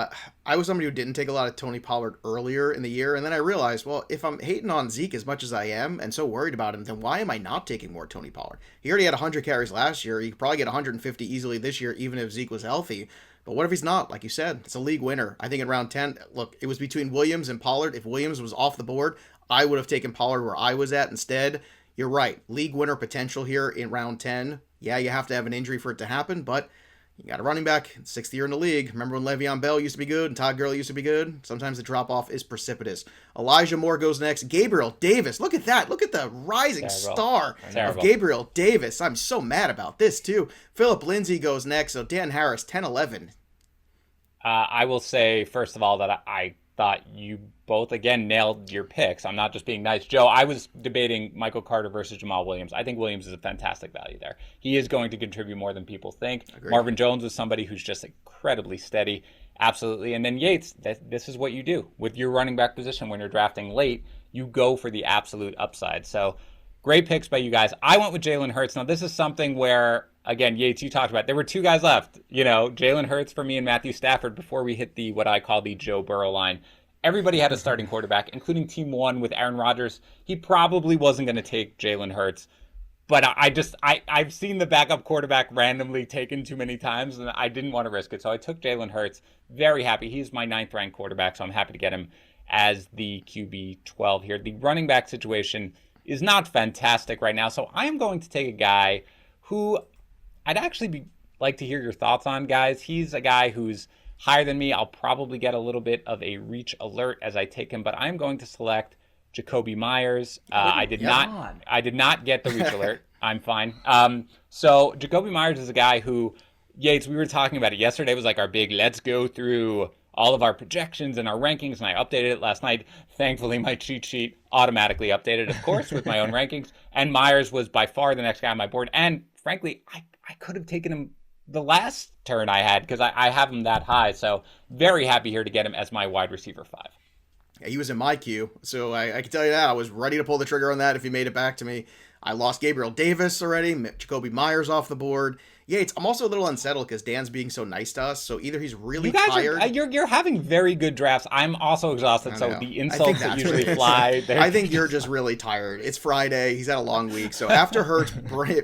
I was somebody who didn't take a lot of Tony Pollard earlier in the year, and then I realized, well, if I'm hating on Zeke as much as I am and so worried about him, then why am I not taking more Tony Pollard? He already had 100 carries last year. He could probably get 150 easily this year, even if Zeke was healthy. But what if he's not? Like you said, it's a league winner. I think in round 10, look, it was between Williams and Pollard. If Williams was off the board, I would have taken Pollard where I was at instead. You're right. League winner potential here in round 10. Yeah, you have to have an injury for it to happen, but you got a running back, 6th year in the league. Remember when Le'Veon Bell used to be good and Todd Gurley used to be good? Sometimes the drop-off is precipitous. Elijah Moore goes next. Gabriel Davis. Look at that. Look at the rising star of Gabriel Davis. I'm so mad about this, too. Philip Lindsay goes next. So Dan Harris, 10-11. I will say, first of all, that I thought you both, again, nailed your picks. I'm not just being nice. Joe, I was debating Michael Carter versus Jamal Williams. I think Williams is a fantastic value there. He is going to contribute more than people think. Agreed. Marvin Jones is somebody who's just incredibly steady. Absolutely. And then Yates, this is what you do. With your running back position when you're drafting late, you go for the absolute upside. So Great picks by you guys. I went with Jalen Hurts. Now, this is something where, again, Yates, you talked about, there were two guys left. Jalen Hurts for me and Matthew Stafford before we hit the what I call the Joe Burrow line. Everybody had a starting quarterback, including Team 1 with Aaron Rodgers. He probably wasn't going to take Jalen Hurts. But I've seen the backup quarterback randomly taken too many times, and I didn't want to risk it. So I took Jalen Hurts. Very happy. He's my 9th-ranked quarterback, so I'm happy to get him as the QB 12 here. The running back situation is not fantastic right now, so I am going to take a guy who I'd actually like to hear your thoughts on, guys. He's a guy who's higher than me. I'll probably get a little bit of a reach alert as I take him, but I'm going to select Jacoby Myers. I did not get the reach alert. I'm fine. So Jacoby Myers is a guy who, Yates, we were talking about it yesterday. It was like our big let's go through all of our projections and our rankings, and I updated it last night. Thankfully, my cheat sheet automatically updated, of course, with my own rankings. And Myers was by far the next guy on my board. And frankly, I could have taken him the last turn I had because I have him that high. So very happy here to get him as my wide receiver 5. Yeah, he was in my queue, so I can tell you that. I was ready to pull the trigger on that if he made it back to me. I lost Gabriel Davis already, Jacoby Myers off the board. Yates, I'm also a little unsettled because Dan's being so nice to us, so either he's really tired. You're having very good drafts. I'm also exhausted, so the insults that usually fly. I think you're just really tired. It's Friday. He's had a long week. So after Hurts,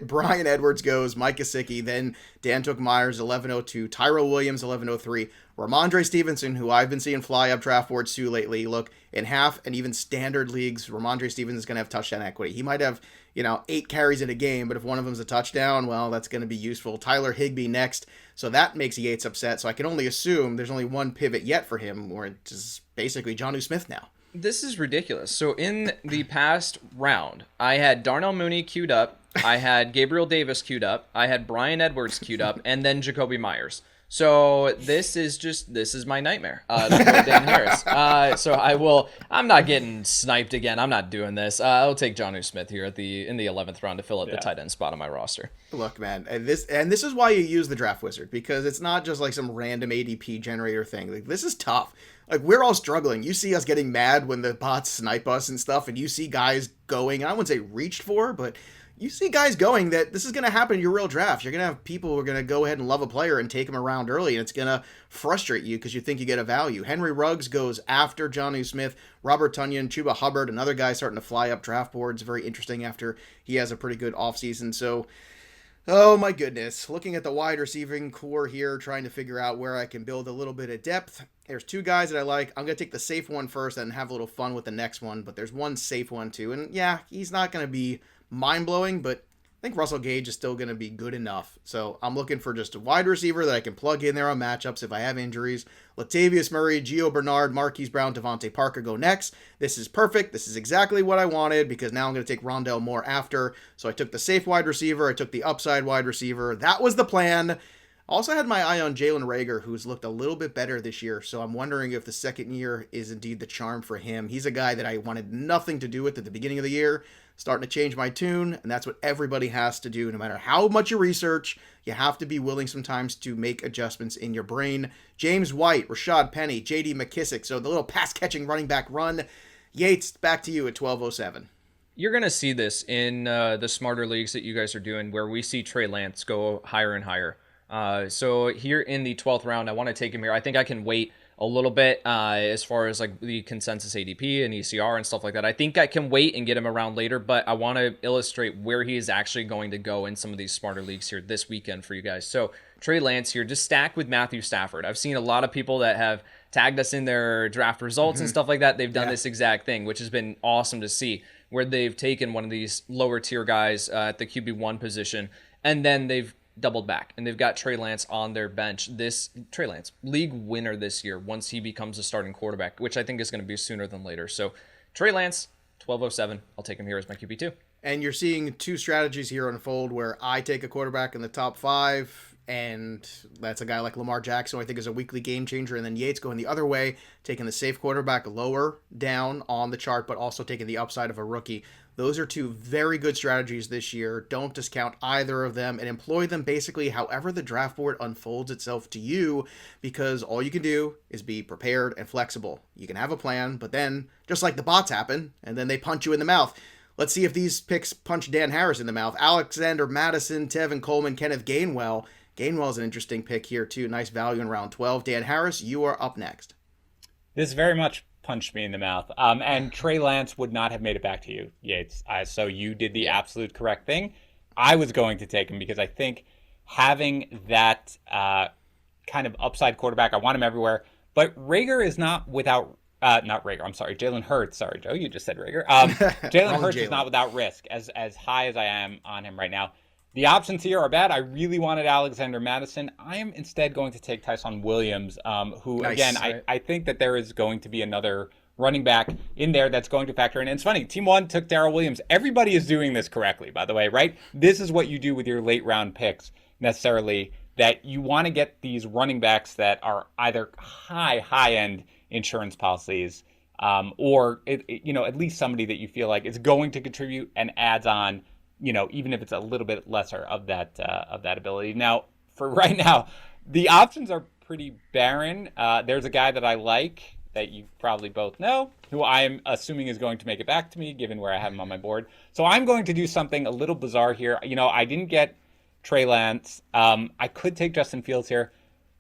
Brian Edwards goes, Mike Gesicki, then Dan took Myers, 1102, Tyrell Williams, 1103, Ramondre Stevenson, who I've been seeing fly up draft boards too lately. Look, in half and even standard leagues, Ramondre Stevenson is going to have touchdown equity. He might have 8 carries in a game, but if one of them's a touchdown, well, that's going to be useful. Tyler Higby next, so that makes Yates upset. So I can only assume there's only one pivot yet for him, or it's basically Jonnu Smith now. This is ridiculous. So in the past round, I had Darnell Mooney queued up, I had Gabriel Davis queued up, I had Brian Edwards queued up, and then Jacoby Myers. So this is my nightmare. Damian Harris. So I'm not getting sniped again. I'm not doing this. I'll take Jonnu Smith here in the 11th round to fill out the tight end spot on my roster. Look, man, and this is why you use the Draft Wizard, because it's not just like some random ADP generator thing. Like, this is tough. Like, we're all struggling. You see us getting mad when the bots snipe us and stuff, and you see guys going, I wouldn't say reached for, but you see guys going that this is going to happen in your real drafts. You're going to have people who are going to go ahead and love a player and take him around early, and it's going to frustrate you because you think you get a value. Henry Ruggs goes after Jonnu Smith. Robert Tonyan, Chuba Hubbard, another guy starting to fly up draft boards. Very interesting after he has a pretty good offseason. So, oh my goodness. Looking at the wide receiving core here, trying to figure out where I can build a little bit of depth. There's 2 guys that I like. I'm going to take the safe one first and have a little fun with the next one, but there's one safe one too. And yeah, he's not going to be mind-blowing, but I think Russell Gage is still going to be good enough. So I'm looking for just a wide receiver that I can plug in there on matchups if I have injuries. Latavius Murray, Gio Bernard, Marquise Brown, Devontae Parker go next. This is perfect. This is exactly what I wanted because now I'm going to take Rondale Moore after. So I took the safe wide receiver. I took the upside wide receiver. That was the plan. Also had my eye on Jalen Reagor, who's looked a little bit better this year, so I'm wondering if the second year is indeed the charm for him. He's a guy that I wanted nothing to do with at the beginning of the year, starting to change my tune, and that's what everybody has to do. No matter how much you research, you have to be willing sometimes to make adjustments in your brain. James White, Rashad Penny, J.D. McKissick, so the little pass-catching running back run. Yates, back to you at 1207. You're going to see this in the smarter leagues that you guys are doing where we see Trey Lance go higher and higher. So here in the 12th round, I want to take him here. I think I can wait a little bit as far as like the consensus ADP and ECR and stuff like that. I think I can wait and get him around later, but I want to illustrate where he is actually going to go in some of these smarter leagues here this weekend for you guys. So Trey Lance here, just stacked with Matthew Stafford. I've seen a lot of people that have tagged us in their draft results and stuff like that. They've done this exact thing, which has been awesome to see, where they've taken one of these lower tier guys at the QB1 position, and then they've doubled back, and they've got Trey Lance on their bench. This Trey Lance, league winner this year once he becomes a starting quarterback, which I think is going to be sooner than later. So Trey Lance, 1207. I'll take him here as my QB2. And you're seeing 2 strategies here unfold where I take a quarterback in the top 5, and that's a guy like Lamar Jackson, who I think is a weekly game changer, and then Yates going the other way, taking the safe quarterback lower down on the chart, but also taking the upside of a rookie. Those are 2 very good strategies this year. Don't discount either of them and employ them basically however the draft board unfolds itself to you, because all you can do is be prepared and flexible. You can have a plan, but then, just like the bots happen, and then they punch you in the mouth. let's see if these picks punch Dan Harris in the mouth. Alexander Madison, Tevin Coleman, Kenneth Gainwell. Gainwell's an interesting pick here, too. Nice value in round 12. Dan Harris, you are up next. This very much punched me in the mouth. And Trey Lance would not have made it back to you, Yates. So you did the absolute correct thing. I was going to take him because I think having that kind of upside quarterback, I want him everywhere. But Rager is not without... not Rager, I'm sorry. Jalen Hurts. Sorry, Joe, you just said Rager. Jalen Hurts is not without risk, as high as I am on him right now. The options here are bad. I really wanted Alexander Madison. I am instead going to take Tyson Williams, who, nice. Again, I think that there is going to be another running back in there that's going to factor in. And it's funny, Team 1 took Daryl Williams. Everybody is doing this correctly, by the way, right? This is what you do with your late round picks, necessarily, that you want to get these running backs that are either high-end insurance policies, or at least somebody that you feel like is going to contribute and adds on, even if it's a little bit lesser of that ability. Now, for right now, the options are pretty barren. There's a guy that I like that you probably both know, who I am assuming is going to make it back to me, given where I have him on my board. So I'm going to do something a little bizarre here. I didn't get Trey Lance. I could take Justin Fields here,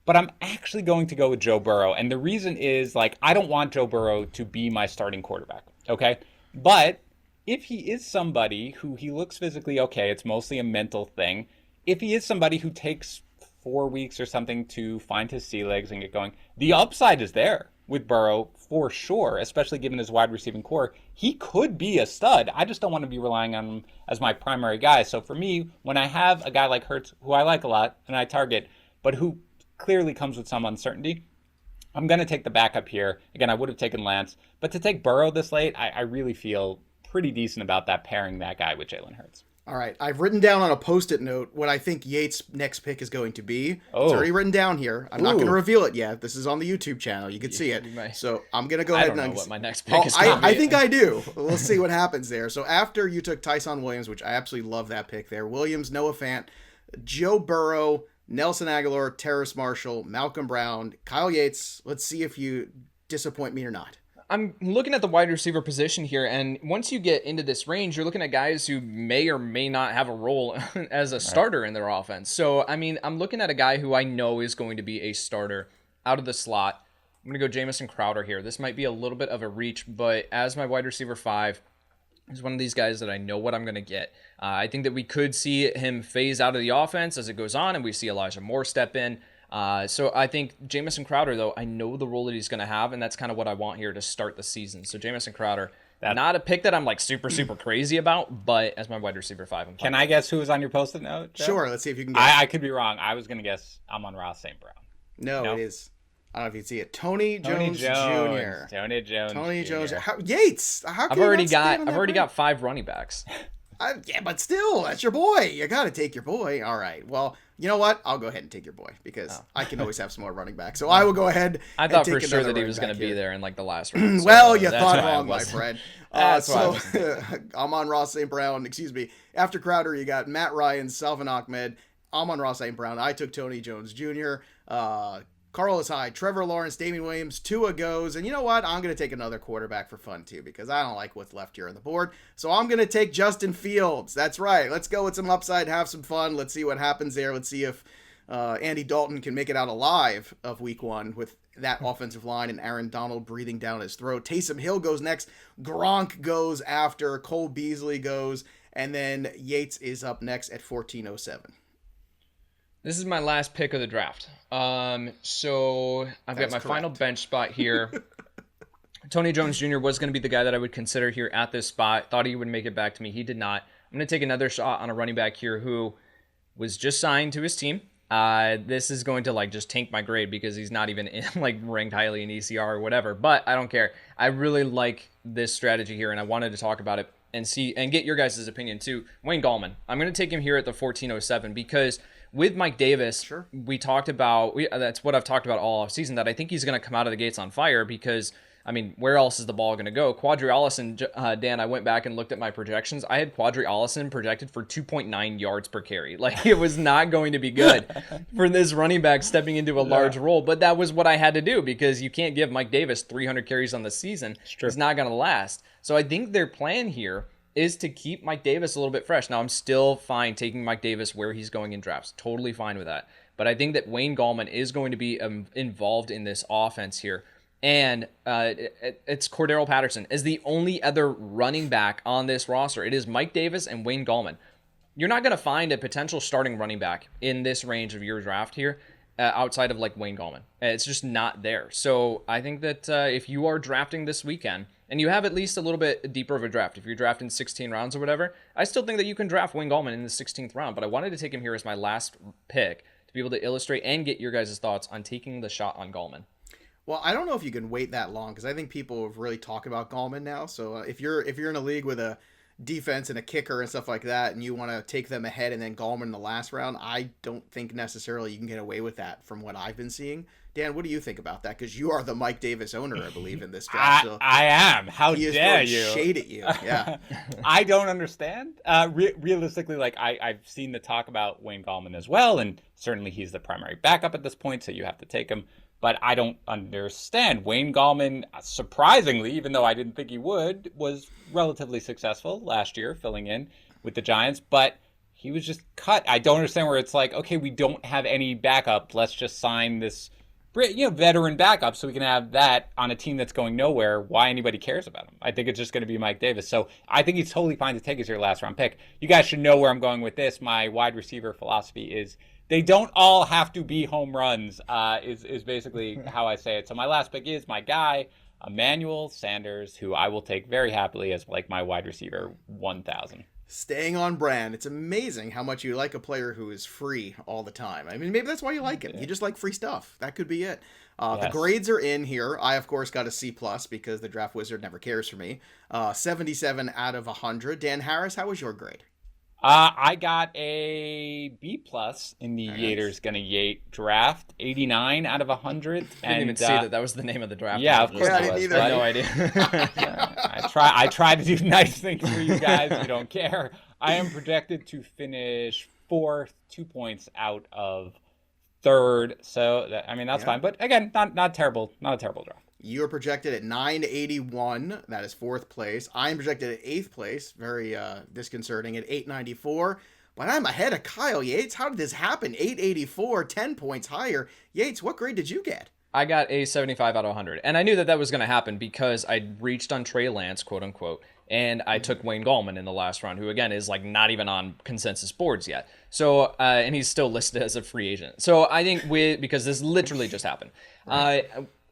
but I'm actually going to go with Joe Burrow. And the reason is, I don't want Joe Burrow to be my starting quarterback, okay? But if he is somebody who he looks physically okay, it's mostly a mental thing. If he is somebody who takes 4 weeks or something to find his sea legs and get going, the upside is there with Burrow for sure, especially given his wide receiving core. He could be a stud. I just don't want to be relying on him as my primary guy. So for me, when I have a guy like Hurts, who I like a lot and I target, but who clearly comes with some uncertainty, I'm going to take the backup here. Again, I would have taken Lance, but to take Burrow this late, I really feel pretty decent about that, pairing that guy with Jalen Hurts. All right, I've written down on a Post-it note what I think Yates' next pick is going to be. Oh. It's already written down here. I'm not going to reveal it yet. This is on the YouTube channel. You can see it. So I'm going to go ahead and... I don't know what my next pick is going to be. I think I do. We'll see what happens there. So after you took Tyson Williams, which I absolutely love that pick there, Williams, Noah Fant, Joe Burrow, Nelson Aguilar, Terrace Marshall, Malcolm Brown, Kyle Yates. Let's see if you disappoint me or not. I'm looking at the wide receiver position here, and once you get into this range, you're looking at guys who may or may not have a role as a starter in their offense. So, I'm looking at a guy who I know is going to be a starter out of the slot. I'm going to go Jamison Crowder here. This might be a little bit of a reach, but as my wide receiver 5, he's one of these guys that I know what I'm going to get. I think that we could see him phase out of the offense as it goes on, and we see Elijah Moore step in. So I think Jamison Crowder, though, I know the role that he's going to have, and that's kind of what I want here to start the season. So Jamison Crowder, not a pick that I'm super crazy about, but as my wide receiver 5. Can I guess who was on your Post-it note, Joe? Sure, let's see if you can guess. I could be wrong. I was going to guess Amon-Ra St. Brown. No, it is. I don't know if you can see it. Tony Jones Jr. Tony Jones. Yates. How can I've already got 5 running backs. Yeah, but still, that's your boy. You got to take your boy. All right. Well, you know what? I'll go ahead and take your boy because I can always have some more running backs. So I will go ahead. I thought for sure that he was going to be there in the last round. Well, you thought wrong, my friend. Amon-Ra St. Brown, after Crowder, you got Matt Ryan, Salvin Ahmed, Amon-Ra St. Brown. I took Tony Jones Jr., Carlos Hyde, Trevor Lawrence, Damian Williams, Tua goes. And you know what? I'm going to take another quarterback for fun, too, because I don't like what's left here on the board. So I'm going to take Justin Fields. That's right. Let's go with some upside, have some fun. Let's see what happens there. Let's see if Andy Dalton can make it out alive of week 1 with that offensive line and Aaron Donald breathing down his throat. Taysom Hill goes next. Gronk goes after. Cole Beasley goes. And then Yates is up next at 1407. This is my last pick of the draft. So I've got my final bench spot here. Tony Jones Jr. was going to be the guy that I would consider here at this spot. Thought he would make it back to me. He did not. I'm going to take another shot on a running back here who was just signed to his team. This is going to just tank my grade because he's not even ranked highly in ECR or whatever. But I don't care. I really like this strategy here, and I wanted to talk about it and get your guys' opinion too. Wayne Gallman. I'm going to take him here at the 1407 because with Mike Davis, we talked about, that's what I've talked about all offseason, that I think he's going to come out of the gates on fire because, where else is the ball going to go? Kadra Allison, Dan, I went back and looked at my projections. I had Kadra Allison projected for 2.9 yards per carry. It was not going to be good for this running back stepping into a large role, but that was what I had to do because you can't give Mike Davis 300 carries on the season. It's not going to last. So I think their plan here is to keep Mike Davis a little bit fresh. Now, I'm still fine taking Mike Davis where he's going in drafts. Totally fine with that. But I think that Wayne Gallman is going to be involved in this offense here. And it's Cordero Patterson is the only other running back on this roster. It is Mike Davis and Wayne Gallman. You're not going to find a potential starting running back in this range of your draft here outside of like Wayne Gallman. It's just not there. So I think that if you are drafting this weekend and you have at least a little bit deeper of a draft, if you're drafting 16 rounds or whatever, I still think that you can draft Wayne Gallman in the 16th round. But I wanted to take him here as my last pick to be able to illustrate and get your guys' thoughts on taking the shot on Gallman. Well, I don't know if you can wait that long because I think people have really talked about Gallman now. So if you're in a league with a defense and a kicker and stuff like that, and you want to take them ahead and then Gallman in the last round, I don't think necessarily you can get away with that from what I've been seeing. Dan, what do you think about that? Because you are the Mike Davis owner, I believe, in this draft. So I am. How dare you? Shade at you. Yeah. I don't understand. Realistically, like I've seen the talk about Wayne Gallman as well, and certainly he's the primary backup at this point, so you have to take him. But I don't understand. Wayne Gallman, surprisingly, even though I didn't think he would, was relatively successful last year filling in with the Giants, but he was just cut. I don't understand where it's like, okay, we don't have any backup. Let's just sign this veteran backup so we can have that on a team that's going nowhere. Why anybody cares about him? I think it's just going to be Mike Davis. So I think he's totally fine to take as your last round pick. You guys should know where I'm going with this. My wide receiver philosophy is they don't all have to be home runs, is basically how I say it. So my last pick is my guy, Emanuel Sanders, who I will take very happily as like my wide receiver 1,000. Staying on brand. It's amazing how much you like a player who is free all the time. I mean, maybe that's why you like him. You just like free stuff. That could be it. Yes. The grades are in here. I, of course, got a C+ because the draft wizard never cares for me. 77 out of 100. Dan Harris, how was your grade? I got a B+ in the Yater's Gonna Yate draft, 89 out of 100. I didn't even see that was the name of the draft. Yeah, of course it was. Either. I had no idea. I try to do nice things for you guys. You don't care. I am projected to finish 4th, 2 points out of 3rd. So that's fine. But again, not terrible. Not a terrible draft. You are projected at 981. That is 4th place. I'm projected at 8th place. Very disconcerting at 894. But I'm ahead of Kyle Yates. How did this happen? 884, 10 points higher. Yates, what grade did you get? I got a 75 out of 100. And I knew that was going to happen because I reached on Trey Lance, quote unquote, and I took Wayne Gallman in the last round, who again is like not even on consensus boards yet. So, and he's still listed as a free agent. So I think because this literally just happened.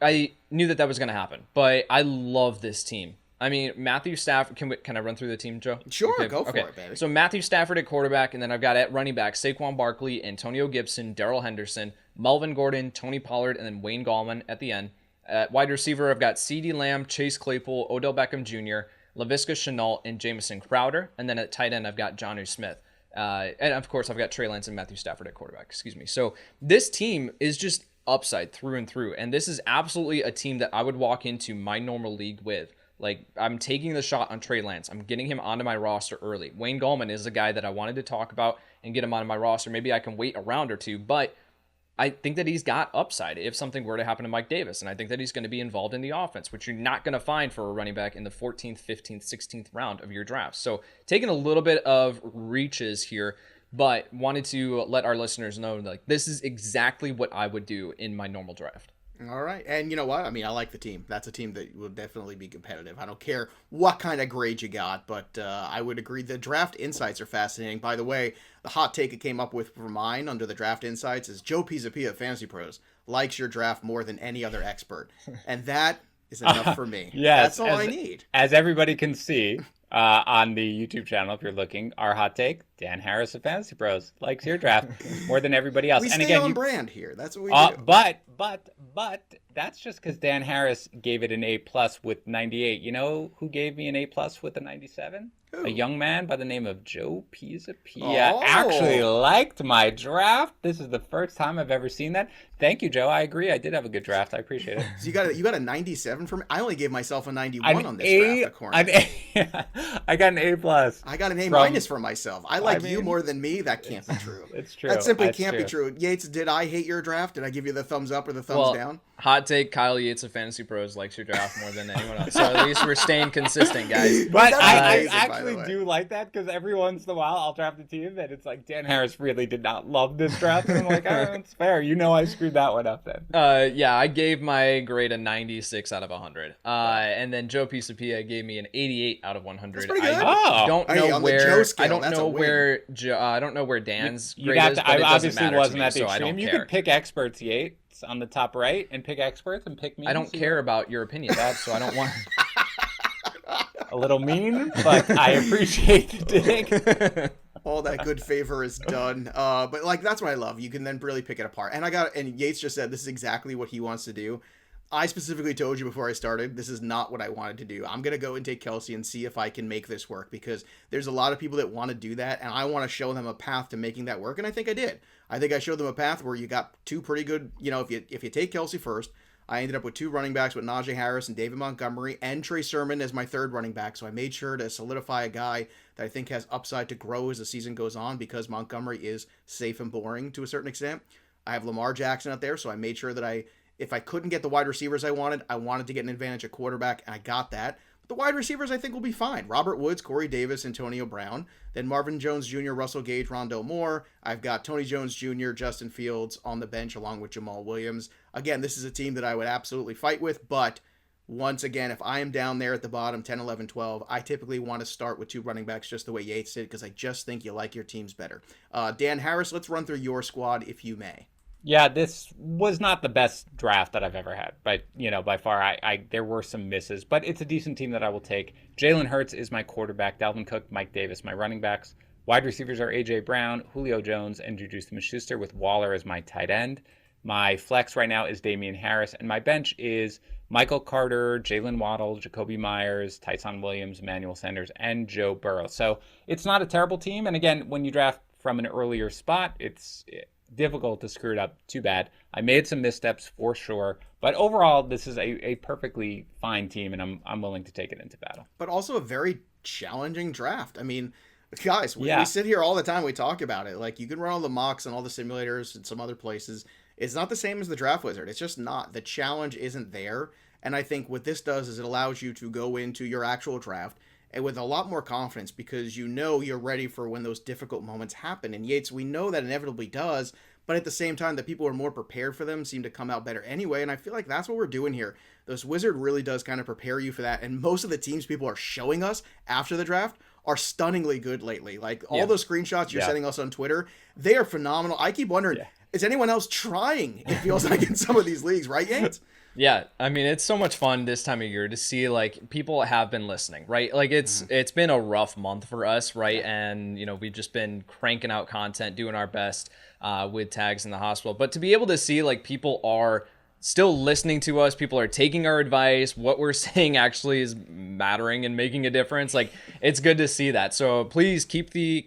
I knew that was going to happen, but I love this team. I mean, Matthew Stafford. Can I run through the team, Joe? Sure, okay. Go for it, baby. So Matthew Stafford at quarterback, and then I've got at running back Saquon Barkley, Antonio Gibson, Daryl Henderson, Melvin Gordon, Tony Pollard, and then Wayne Gallman at the end. At wide receiver, I've got CeeDee Lamb, Chase Claypool, Odell Beckham Jr., Laviska Shenault, and Jamison Crowder. And then at tight end, I've got Jonnu Smith. And of course, I've got Trey Lance and Matthew Stafford at quarterback. Excuse me. So this team is just upside through and through. And this is absolutely a team that I would walk into my normal league with. Like, I'm taking the shot on Trey Lance. I'm getting him onto my roster early. Wayne Gallman is a guy that I wanted to talk about and get him onto my roster. Maybe I can wait a round or two, but I think that he's got upside if something were to happen to Mike Davis. And I think that he's going to be involved in the offense, which you're not going to find for a running back in the 14th, 15th, 16th round of your draft. So taking a little bit of reaches here, but wanted to let our listeners know, like, this is exactly what I would do in my normal draft. All right. And you know what? I mean, I like the team. That's a team that will definitely be competitive. I don't care what kind of grade you got, but I would agree the draft insights are fascinating. By the way, the hot take it came up with for mine under the draft insights is Joe Pisapia of FantasyPros likes your draft more than any other expert. And that is enough for me. Yes, that's all I need. As everybody can see on the YouTube channel, if you're looking, our hot take, Dan Harris of FantasyPros likes your draft more than everybody else. We and stay again, on brand here. That's what we do. But that's just because Dan Harris gave it an A+ with 98. You know who gave me an A+ with a 97? Who? A young man by the name of Joe Pisapia. Oh. Actually liked my draft. This is the first time I've ever seen that. Thank you, Joe. I agree. I did have a good draft. I appreciate it. So you got a 97 from me? I only gave myself a 91 on this draft. I got an A+. I got an A- for myself. I like you more than me. That can't be true. It's true. That simply can't be true. Yates, did I hate your draft? Did I give you the thumbs up or the thumbs down? Hot take, Kyle Yates of Fantasy Pros likes your draft more than anyone else. So at least we're staying consistent, guys. But I amazing, actually do like that, because every once in a while I'll draft a team that it's like, Dan Harris really did not love this draft. And I'm like, oh, it's fair. I screwed that one up then. Yeah, I gave my grade a 96 out of 100. And then Joe Pisapia gave me an 88 out of 100. That's pretty good. I don't know where scale, I don't know where Dan's grade is, but I it doesn't obviously matter wasn't to me, at the so I extreme. don't You care. could pick experts, Yates, on the top right, and pick experts and pick me. I don't care about your opinion, so I don't want. A little mean, but I appreciate the dig. All that good favor is done. But like, that's what I love. You can then really pick it apart. And Yates just said this is exactly what he wants to do. I specifically told you before I started, this is not what I wanted to do. I'm going to go and take Kelsey and see if I can make this work, because there's a lot of people that want to do that, and I want to show them a path to making that work, and I think I did. I think I showed them a path where you got two pretty good, if you take Kelsey first, I ended up with two running backs with Najee Harris and David Montgomery and Trey Sermon as my third running back, so I made sure to solidify a guy that I think has upside to grow as the season goes on, because Montgomery is safe and boring to a certain extent. I have Lamar Jackson out there, so I made sure that if I couldn't get the wide receivers I wanted to get an advantage at quarterback, and I got that. But the wide receivers I think will be fine. Robert Woods, Corey Davis, Antonio Brown. Then Marvin Jones Jr., Russell Gage, Rondale Moore. I've got Tony Jones Jr., Justin Fields on the bench along with Jamal Williams. Again, this is a team that I would absolutely fight with, but once again, if I am down there at the bottom, 10, 11, 12, I typically want to start with two running backs just the way Yates did, because I just think you like your teams better. Dan Harris, let's run through your squad if you may. Yeah, this was not the best draft that I've ever had, but by far, there were some misses, but it's a decent team that I will take. Jalen Hurts is my quarterback, Dalvin Cook, Mike Davis, my running backs. Wide receivers are A.J. Brown, Julio Jones, and Juju Smith-Schuster, with Waller as my tight end. My flex right now is Damian Harris, and my bench is Michael Carter, Jalen Waddle, Jacoby Myers, Tyson Williams, Emanuel Sanders, and Joe Burrow. So it's not a terrible team, and again, when you draft from an earlier spot, it's difficult to screw it up too bad. I made some missteps for sure, but overall this is a perfectly fine team, and I'm willing to take it into battle. But also a very challenging draft. I mean, guys, we sit here all the time, we talk about it. Like, you can run all the mocks and all the simulators and some other places. It's not the same as the Draft Wizard. It's just not. The challenge isn't there. And I think what this does is it allows you to go into your actual draft and with a lot more confidence, because you're ready for when those difficult moments happen. And Yates, we know that inevitably does, but at the same time, the people who are more prepared for them seem to come out better anyway. And I feel like that's what we're doing here. This Wizard really does kind of prepare you for that. And most of the teams people are showing us after the draft are stunningly good lately. Like, all those screenshots you're sending us on Twitter, they are phenomenal. I keep wondering, is anyone else trying? It feels like in some of these leagues, right, Yates? Yeah, I mean, it's so much fun this time of year to see, like, people have been listening, right? Like, it's been a rough month for us, right? And, we've just been cranking out content, doing our best with tags in the hospital. But to be able to see, like, people are still listening to us, people are taking our advice, what we're saying actually is mattering and making a difference. Like, it's good to see that. So please keep the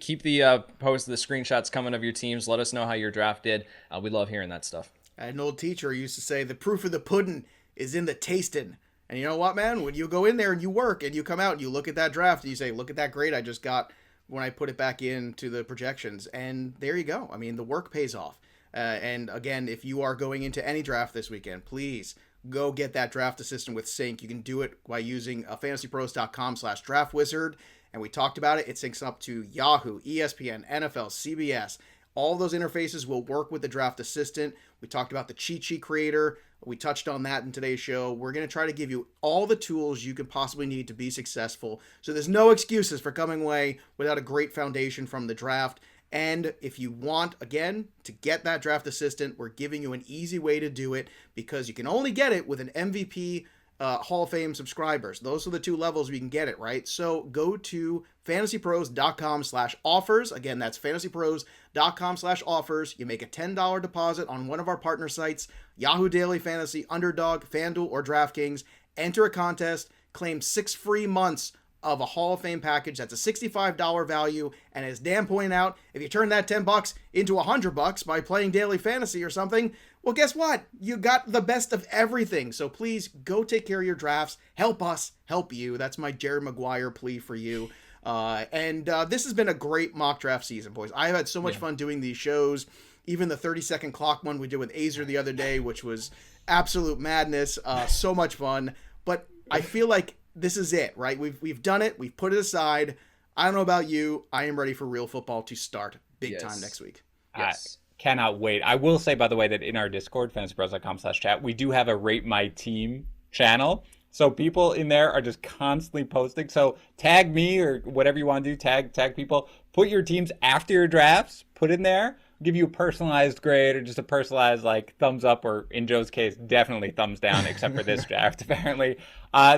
posts, the screenshots coming of your teams. Let us know how your draft did. We love hearing that stuff. I had an old teacher who used to say, the proof of the pudding is in the tasting. And you know what, man? When you go in there and you work and you come out and you look at that draft and you say, look at that grade I just got when I put it back into the projections. And there you go. I mean, the work pays off. And again, if you are going into any draft this weekend, please go get that draft assistant with Sync. You can do it by using fantasypros.com/draftwizard. And we talked about it. It syncs up to Yahoo, ESPN, NFL, CBS. All those interfaces will work with the draft assistant. We talked about the cheat sheet creator. We touched on that in today's show. We're going to try to give you all the tools you can possibly need to be successful. So there's no excuses for coming away without a great foundation from the draft. And if you want, again, to get that draft assistant, we're giving you an easy way to do it, because you can only get it with an MVP Hall of Fame subscribers. Those are the two levels we can get it, right? So go to fantasypros.com/offers. Again, that's fantasypros.com/offers. You make a $10 deposit on one of our partner sites, Yahoo Daily Fantasy, Underdog, FanDuel, or DraftKings. Enter a contest, claim 6 free months of a Hall of Fame package. That's a $65 value. And as Dan pointed out, if you turn that $10 into $100 by playing daily fantasy or something, well, guess what? You got the best of everything. So please go take care of your drafts. Help us help you. That's my Jerry Maguire plea for you. This has been a great mock draft season, boys. I've had so much fun doing these shows. even the 30-second clock one we did with Azer the other day, which was absolute madness. So much fun. But I feel like this is it, right? We've done it. We've put it aside. I don't know about you. I am ready for real football to start big time next week. Yes. Cannot wait. I will say, by the way, that in our Discord, fantasypros.com/chat, we do have a Rate My Team channel. So people in there are just constantly posting. So tag me or whatever you want to do. Tag people. Put your teams after your drafts. Put in there. Give you a personalized grade or just a personalized like thumbs up, or in Joe's case, definitely thumbs down, except for this draft apparently.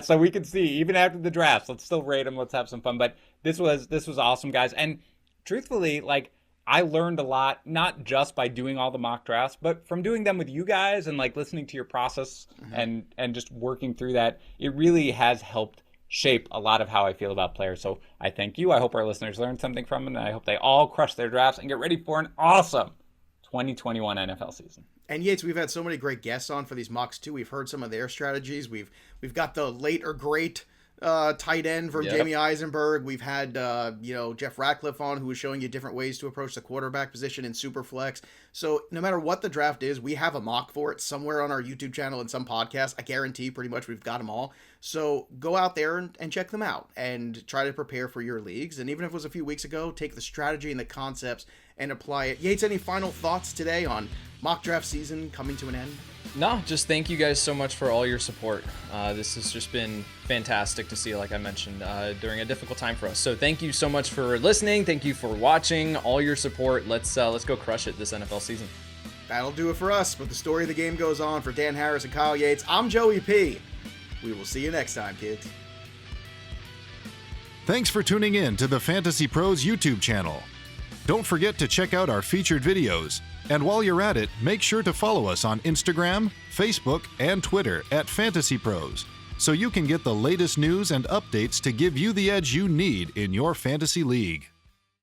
So we can see even after the drafts. Let's still rate them. Let's have some fun. But this was awesome, guys. And truthfully, like, I learned a lot, not just by doing all the mock drafts, but from doing them with you guys and like listening to your process and just working through that. It really has helped shape a lot of how I feel about players. So I thank you. I hope our listeners learned something from it, and I hope they all crush their drafts and get ready for an awesome 2021 NFL season. And Yates, we've had so many great guests on for these mocks too. We've heard some of their strategies. We've got the late or great tight end from Jamie Eisenberg. We've had Jeff Ratcliffe on, who was showing you different ways to approach the quarterback position in Superflex. So no matter what the draft is, we have a mock for it somewhere on our YouTube channel and some podcasts. I guarantee pretty much we've got them all. So go out there and check them out and try to prepare for your leagues. And even if it was a few weeks ago, take the strategy and the concepts and apply it. Yates, any final thoughts today on mock draft season coming to an end? No, just thank you guys so much for all your support. This has just been fantastic to see, like I mentioned, during a difficult time for us. So thank you so much for listening. Thank you for watching, all your support. Let's go crush it this NFL season. That'll do it for us, but the story of the game goes on. For Dan Harris and Kyle Yates, I'm Joey P. We will see you next time, kids. Thanks for tuning in to the Fantasy Pros YouTube channel. Don't forget to check out our featured videos. And while you're at it, make sure to follow us on Instagram, Facebook, and Twitter at FantasyPros, so you can get the latest news and updates to give you the edge you need in your fantasy league.